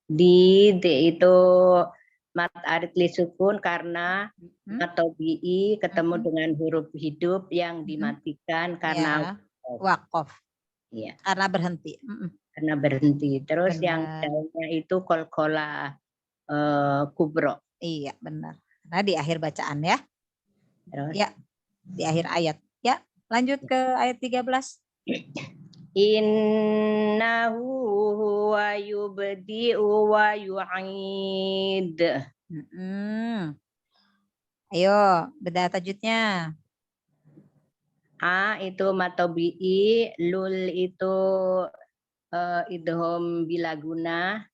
Di itu mat arid li sukun karena atau bi ketemu dengan huruf hidup yang dimatikan karena wakaf. Iya. Karena berhenti. Karena berhenti. Terus Benar. yang daunnya itu kolkola kubro. Iya, benar. Nah, di akhir bacaan ya. Terus? Ya, di akhir ayat. Ya, lanjut ke ayat 13. Innahu huwa yubdi'u wa yu'id. Ayo, bedah tajwidnya. A itu matobi'i, lul itu idhom bilaguna,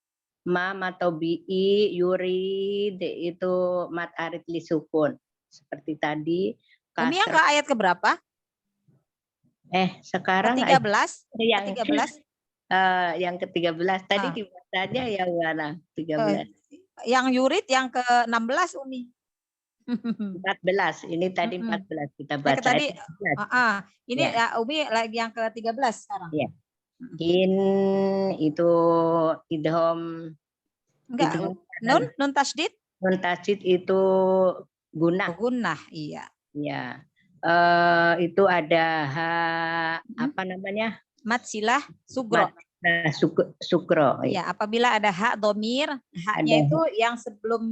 ma matobi'i, yurid itu mat arid li sukun. Seperti tadi. Umi yang ke ayat keberapa? Sekarang ke-13. Yang ke-13. Yang ke-13 tadi dibacanya yang mana? 13. Yang yurid yang ke-16 Umi. 14. Ini tadi 14 kita baca. Tadi ini ya. Umi lagi yang ke-13 sekarang. Ya. In itu idhom. Enggak. Nun tasydid? Nun tasydid itu gunah. Gunah, iya. Ya. Itu ada apa namanya? Mat silah sugro. Sukro. Ya, apabila ada hak domir, haknya itu yang sebelum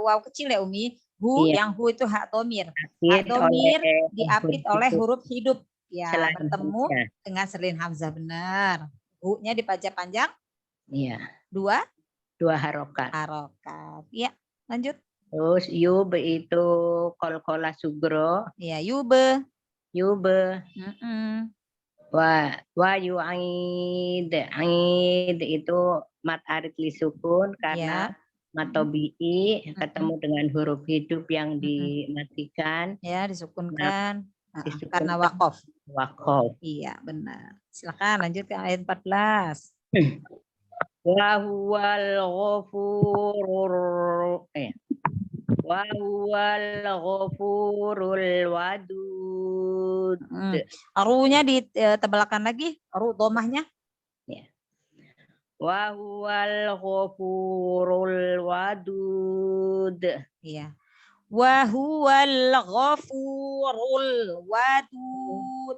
waw kecil ya Umi. Yang hu itu hak domir. Hak domir diapit oleh huruf hidup. Ya, bertemu dengan selin hamzah, benar. Hu-nya dibaca panjang. Iya. 2 harokat. Ya, lanjut. Terus yub itu kolkola sugro. Ya, yube. Wa yu'id. Aid itu mat arid li sukun karena matobi'i ketemu dengan huruf hidup yang dimatikan. Ya, disukunkan. Karena wakaf. Iya, benar. Silakan lanjut ke ayat 14. Wa huwal ghafurul wadud. Runya ditebalkan lagi, ru domahnya. Ya. Wa huwal ghafurul wadud. Iya. Wa huwal ghafurul wadud.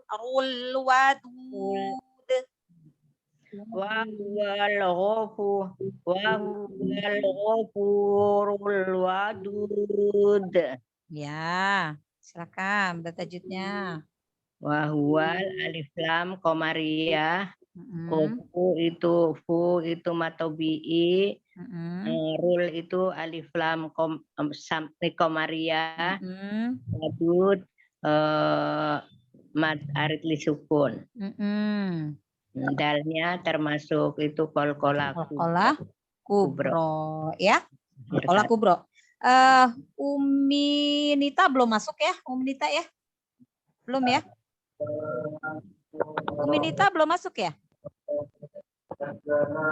Wa huwal ghafurul wadud. Ya, silakan bertajudnya. Wahwal alif lam komariyah. Kufu itu matobi'i. Rul itu alif lam komariyah. Madud mad arid li sukun. Dalnya termasuk itu kolkola Kolkolah kubro ya. Kolkolah kubro. Umi Nita belum masuk ya, Umi Nita ya? Belum ya? Umi Nita belum masuk ya?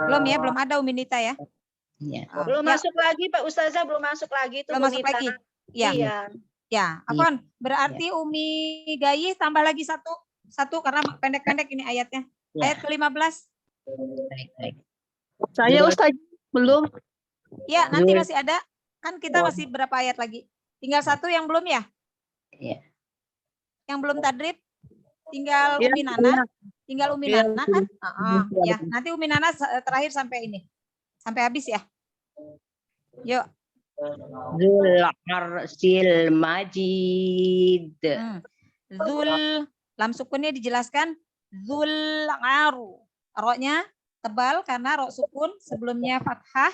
Belum ya, belum ada Umi Nita ya? Ya. Belum Ya, masuk lagi Pak Ustazah, belum masuk lagi tuh belum Bu masuk Nita. lagi. Ya, Iya. ya. Afwan, berarti Umi Gayi tambah lagi satu karena pendek-pendek ini ayatnya. Ya. Ayat ke-15. Baik. Saya Ustaz belum. Ya, nanti masih ada. Kan kita masih berapa ayat lagi? Tinggal satu yang belum ya? Iya. Yang belum tadrib? Tinggal Iya, Umi Nana. Tinggal Umi Iya, Nana kan? Ya, nanti Umi Nana terakhir sampai ini. Sampai habis ya. Yuk. Zul arsil majid. Zul, lam sukunnya dijelaskan. Zul aru. Roknya tebal karena rok sukun sebelumnya fathah.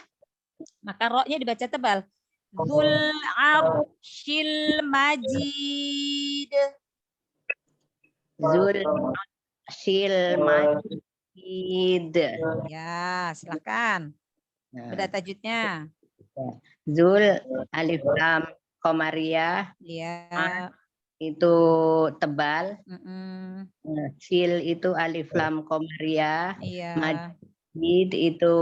Maka roknya dibaca tebal. Zul arshil majid. Zul arsil majid. Ya, silakan. Beda tajudnya. Zul alif lam komariyah. Ya. Itu tebal. Sil itu alif lam komariyah. Iya. Majid itu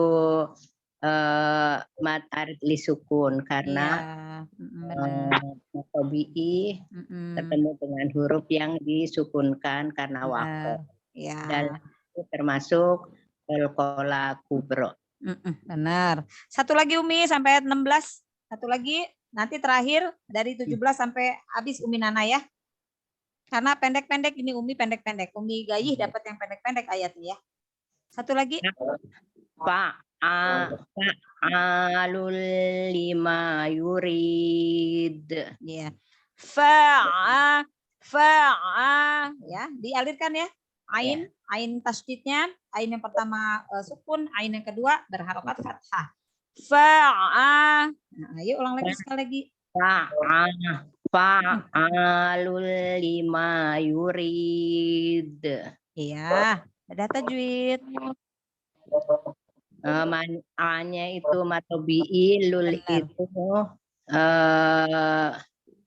mad arid li sukun karena tobi'i ketemu dengan huruf yang disukunkan karena waqaf. Ya. Dan itu termasuk kolkola kubro. Benar. Satu lagi Umi sampai ayat 16. Satu lagi nanti terakhir dari 17 sampai habis Umi Nana ya. Karena pendek-pendek ini Umi pendek-pendek. Umi Gayih dapat yang pendek-pendek ayatnya ya. Satu lagi. Fa'alul lima yurid. Ya. Ya, dialirkan ya. Ain tasdidnya, ain yang pertama sukun, ain yang kedua berharokat fathah. Nah, ayo ulang lagi sekali lagi. Fa'alul lima yurid. Iya, ada tajwid. A-nya itu matobi'i, lul itu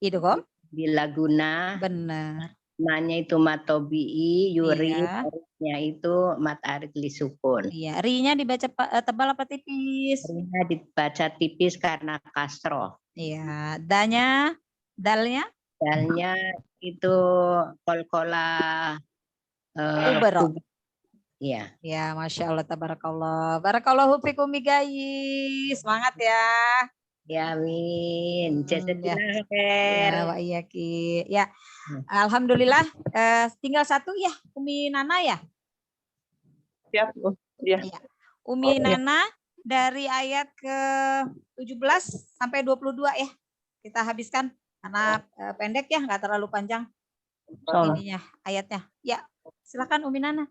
idgham bilaguna. Benar. Ma-nya itu matobi'i, yuri, nya itu mat arid li sukun. Iya, ri-nya dibaca tebal apa tipis? Ri-nya dibaca tipis karena kasroh. Iya, dalnya Dalnya itu kolkola kubro. Iya. Ya, Masya Allah, tabarakallah. Barakallahu fikum Gayi. Semangat ya. Ya, amin. Jazakallahu Ya, khair. wa iyaki. Ya, alhamdulillah. Tinggal satu ya, Umi Nana ya. Siap. Ya. Umi Nana dari ayat ke-17 sampai 22 ya. Kita habiskan karena pendek ya, nggak terlalu panjang ininya ayatnya. Ya, silakan Umi Nana.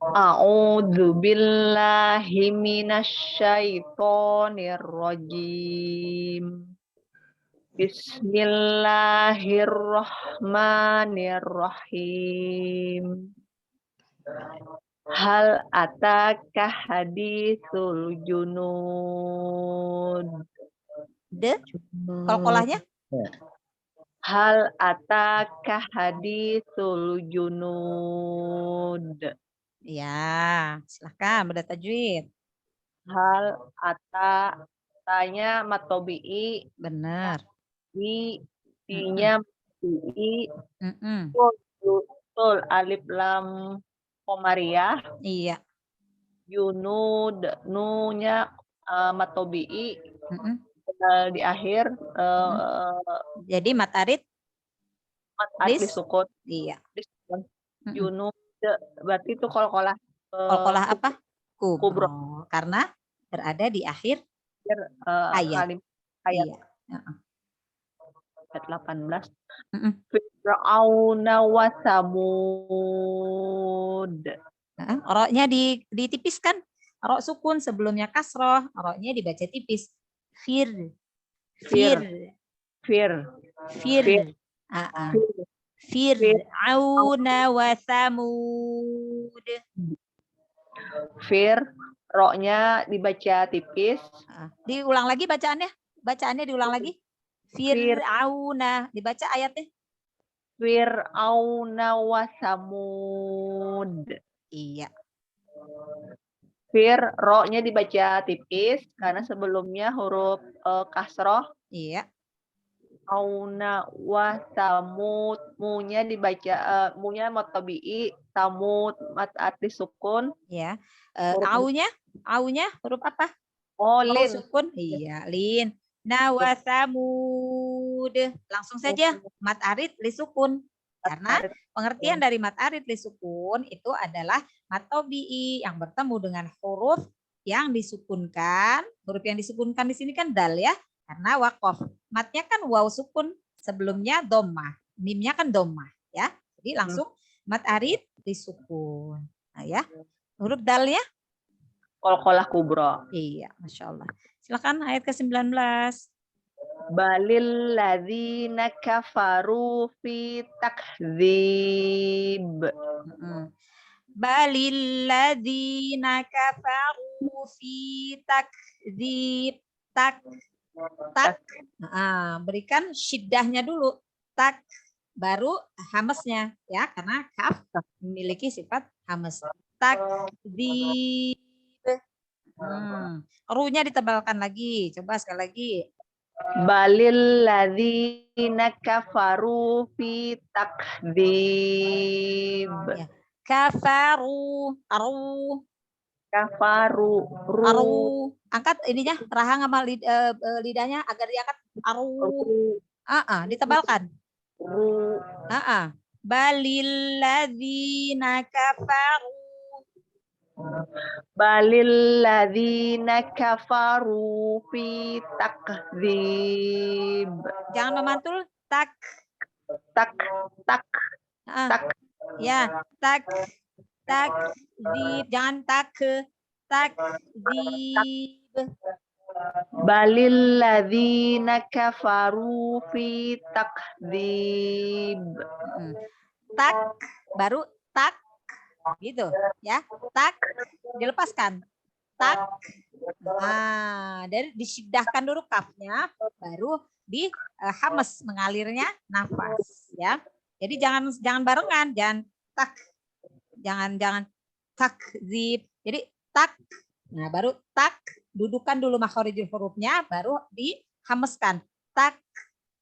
A'udzu billahi minasyaitonir rajim. Bismillahirrahmanirrahim. Hal ataka haditsul junud. Qalqalahnya? Hal ataka haditsul junud. Ya, silakan beda tajwid. Hal tanya matobi'i. Benar. Nya matobi'i. Tul alif lam komariyah. Iya. Junud nunya matobi'i. Di akhir jadi mat arid disukun. Iya. Junud berarti itu kolkolah apa? Kubro. Karena berada di akhir ayat. Iya. ayat 18. Mm-mm. Fir'auna wa Samud. Roknya ditipiskan. Rok sukun sebelumnya kasroh. Roknya dibaca tipis. Fir. Fir. Fir'auna wa Samud. Fir, roknya dibaca tipis. Diulang lagi bacaannya. Bacaannya diulang lagi. Fir'auna. Dibaca ayatnya. Fir'auna wa Samud. Iya. Fir, roknya dibaca tipis karena sebelumnya huruf kasroh. Iya. Auna wa Samud, munya dibaca munya mat tabi'i, Samud mat arti sukun. Ya. Huruf- Aunya huruf apa? Oh, Waw lin. sukun. Iya, lin. Nawasamud. Langsung saja mat arid li sukun. Karena pengertian dari mat arid li sukun itu adalah mat tabi'i yang bertemu dengan huruf yang disukunkan. Huruf yang disukunkan di sini kan dal ya. Karena wakof. Matnya kan waw sukun. Sebelumnya dhammah. Mimnya kan dhammah ya. Jadi langsung mat arid li sukun. Nah ya. Huruf dalnya? Qalqalah kubra. Iya, Masya Allah. Silakan ayat ke-19. Balil ladzina kafaru fi takdzib. Balil ladzina kafaru fi takdzib. Tak. Berikan syiddahnya dulu. Tak. Baru hamesnya ya, karena kaf memiliki sifat hames. Takdzib. Runya ditebalkan lagi. Coba sekali lagi. Balil ladzina kafaru fi takdzib. Ya. Kafaru. Kafaru. Aru. Angkat ininya, rahang sama lidahnya agar diangkat. Aru. Ditebalkan. Balil ladzina kafaru. Balil ladzina kafaru fi takdzib. Jangan memantul. Tak. Ya, takdzib. Jangan takdzib. Balil ladzina kafaru fi takdzib. Tak baru tak gitu ya. Tak dilepaskan. Tak. Dari disidahkan dulu kafnya baru di hames mengalirnya nafas ya. Jadi jangan barengan, jangan tak. Jangan takdzib. Jadi tak. Nah, baru tak, dudukan dulu makhorijul hurufnya, baru dihameskan. Tak.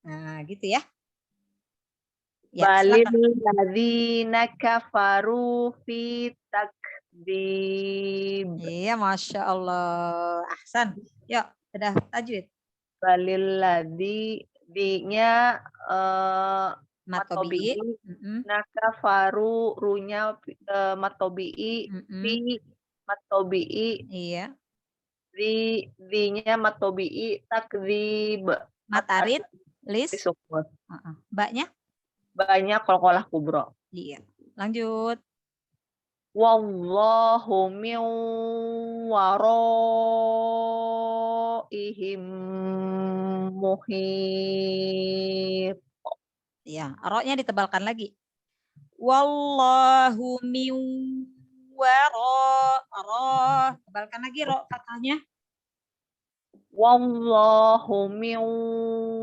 Nah, gitu ya. Balil ladzina kafaru fi takdzib. Iya, Masya Allah. Ahsan. Yuk, sudah tajwid. Balil ladzi, di-nya Matobi'i. Nakafaru, runya matobi'i, fi matobi'i. Iya. Di-nya matobi'i, takdzib. Matarid, lis. Sukun. Mbaknya? Banyak qalqalah kubra. Iya. Lanjut. Wallahu min waraihim muhit. Ya, roknya ditebalkan lagi. Wallahu min wara. Tebalkan lagi rok fathahnya. Wallahu min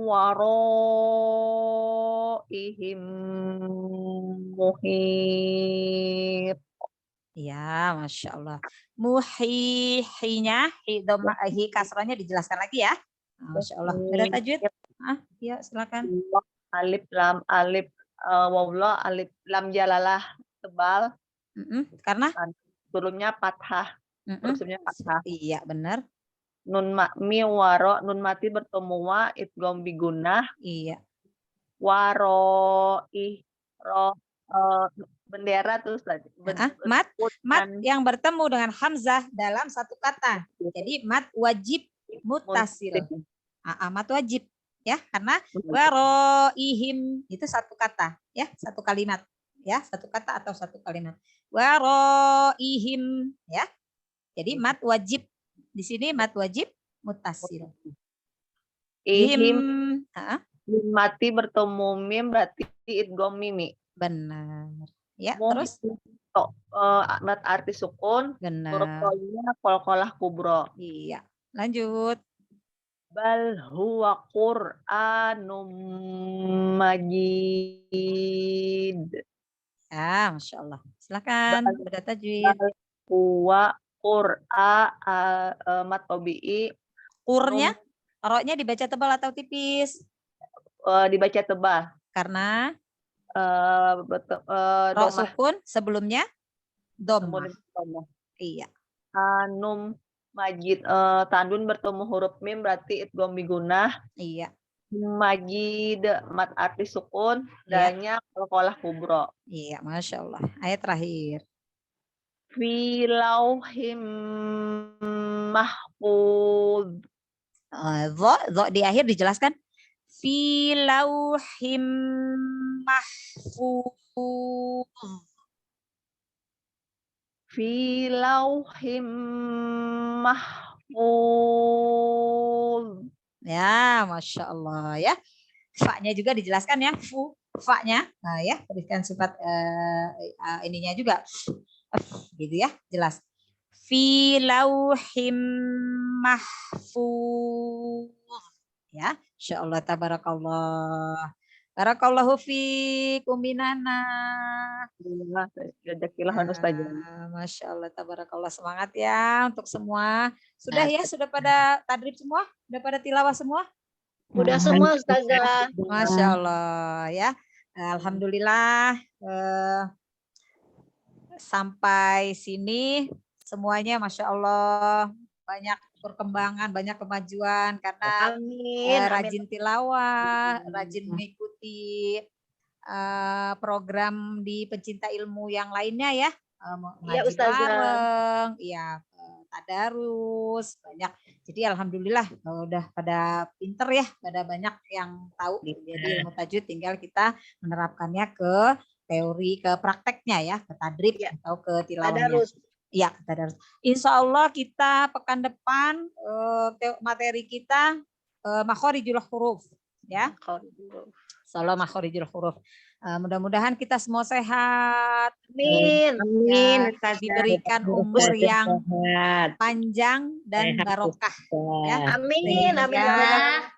waraihim muhit. Ya, Masya Allah. Muhihinya, hi kasranya dijelaskan lagi ya. Masya Allah. Sudah tajwid? Ya, silakan. Alif lam alif wawla alif lam jalalah tebal. Karena turunnya fathah. Terusnya fathah. Iya, benar. Nun mi waro, nun mati bertemu wa idgham bigunah. Iya. Waro bendera terus mat yang bertemu dengan hamzah dalam satu kata. Jadi mat wajib muttasil. Mat wajib. ya, karena waroihim itu satu kata, ya, satu kalimat, ya, satu kata atau satu kalimat. Waroihim, ya. Jadi mat wajib di sini mat wajib mutasil. Ihim Mati bertemu mim berarti idgham mimi. Benar. Ya, Mum terus mat arti sukun. Huruf benar. qalnya qalqalah kubro. Iya. Lanjut. Bal huwa Qur'anum Majid. Ya, Masya Allah. Silakan. Udah tajwid. Bal huwa Qur'a mat tabi'i. Kurnya, roknya dibaca tebal atau tipis? Dibaca tebal. Karena rok sukun sebelumnya dhammah. Iya. Anum Majid tandun bertemu huruf mim berarti idgham bigunah. Iya. Majid mat arti sukun danya qalqalah kubro. Iya, Masya Allah. Ayat terakhir. Fi lauhim mahfuz. Dha di akhir dijelaskan. Fi lauhim mahfuz. Fi lauhim mahfuz. Ya, Masya Allah ya. Fa-nya juga dijelaskan ya. Fa-nya. Nah ya, berikan sifat ininya juga. Gitu ya, jelas. Fi lauhim mahfuz. Ya, Insya Allah tabarakallah. Barakallahu fiikum minana. Masya Allah tabarakallah, semangat ya untuk semua. Sudah ya, sudah pada tadrib semua? Sudah pada tilawah semua? Udah semua Ustazah. Masya Allah ya. Alhamdulillah sampai sini semuanya Masya Allah banyak perkembangan, banyak kemajuan karena rajin tilawah, rajin mengikuti program di pencinta ilmu yang lainnya ya, ngaji bareng, ya tadarus banyak. Jadi alhamdulillah udah pada pinter ya, pada banyak yang tahu. Jadi ilmu tajwid tinggal kita menerapkannya ke teori, ke prakteknya ya, ke tadrib atau ke tilawahnya. Ya, tadarus. Insya Allah kita pekan depan materi kita makhorijul huruf ya. Insyaallah makhorijul huruf. Mudah-mudahan kita semua sehat. Amin. Amin. Diberikan umur yang panjang dan barokah. Ya. Amin. Amin.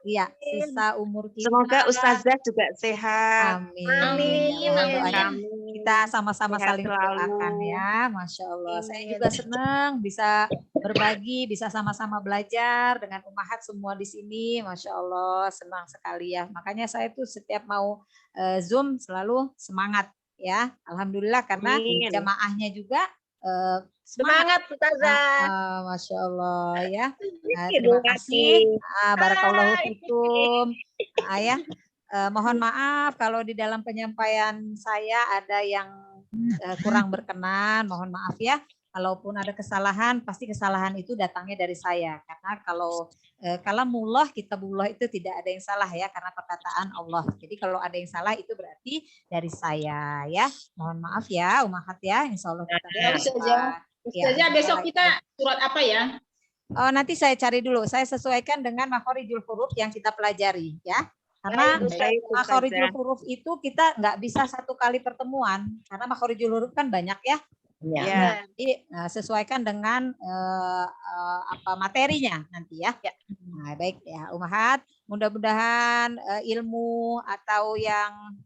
Iya, sisa umur kita. Semoga Ustazah juga sehat. Amin. Amin. Kita sama-sama saling doakan ya. Masya Allah. Saya juga senang bisa berbagi, bisa sama-sama belajar dengan Ummahat semua di sini. Masya Allah, senang sekali ya. Makanya saya tuh setiap mau Zoom selalu semangat ya. Alhamdulillah karena jamaahnya juga semangat Ustazah. Masya Allah ya. Terima kasih. Barakallahu fikum. Ya. Mohon maaf kalau di dalam penyampaian saya ada yang kurang berkenan. Mohon maaf ya. Kalaupun ada kesalahan, pasti kesalahan itu datangnya dari saya. Karena kalau kalamullah, kitabullah itu tidak ada yang salah ya, karena perkataan Allah. Jadi kalau ada yang salah itu berarti dari saya ya. Mohon maaf ya, Ummahat ya. Insya Allah kita Ustazah, besok kita surat apa ya? Nanti saya cari dulu. Saya sesuaikan dengan makhorijul huruf yang kita pelajari ya. Karena makhorijul huruf itu kita nggak bisa satu kali pertemuan. Karena makhorijul huruf kan banyak ya. Ya. Jadi sesuaikan dengan materinya nanti ya. Nah, baik ya Ummahat, mudah-mudahan ilmu atau yang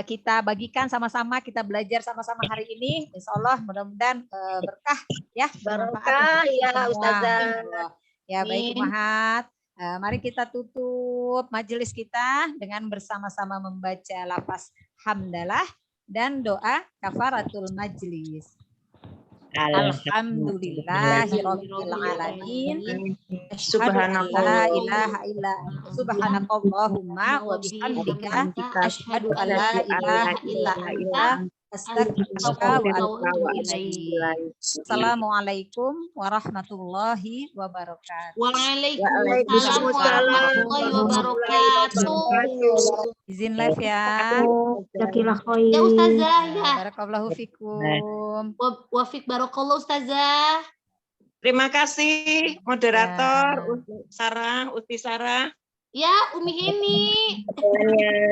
kita bagikan sama-sama, kita belajar sama-sama hari ini, insya Allah mudah-mudahan berkah ya, berkah ya Ustazah. Ya baik Ummahat, mari kita tutup majelis kita dengan bersama-sama membaca lafaz hamdalah dan doa kafaratul majlis. Alhamdulillahirabbil alamin. Subhanallah ilaha illa subhanakallahumma wa bihamdika asyhadu an la ilaha illa anta Astaghfiruka wa atubu ilaik. Assalamualaikum warahmatullahi wabarakatuh. Waalaikumsalam warahmatullahi wabarakatuh. Izin live ya. Jazakallah khair. Ya Ustazah ya. Barakallahu fikum. Wafik barakallah Ustazah. Terima kasih moderator Sarah, Uti Sarah. Ya Umi Heni.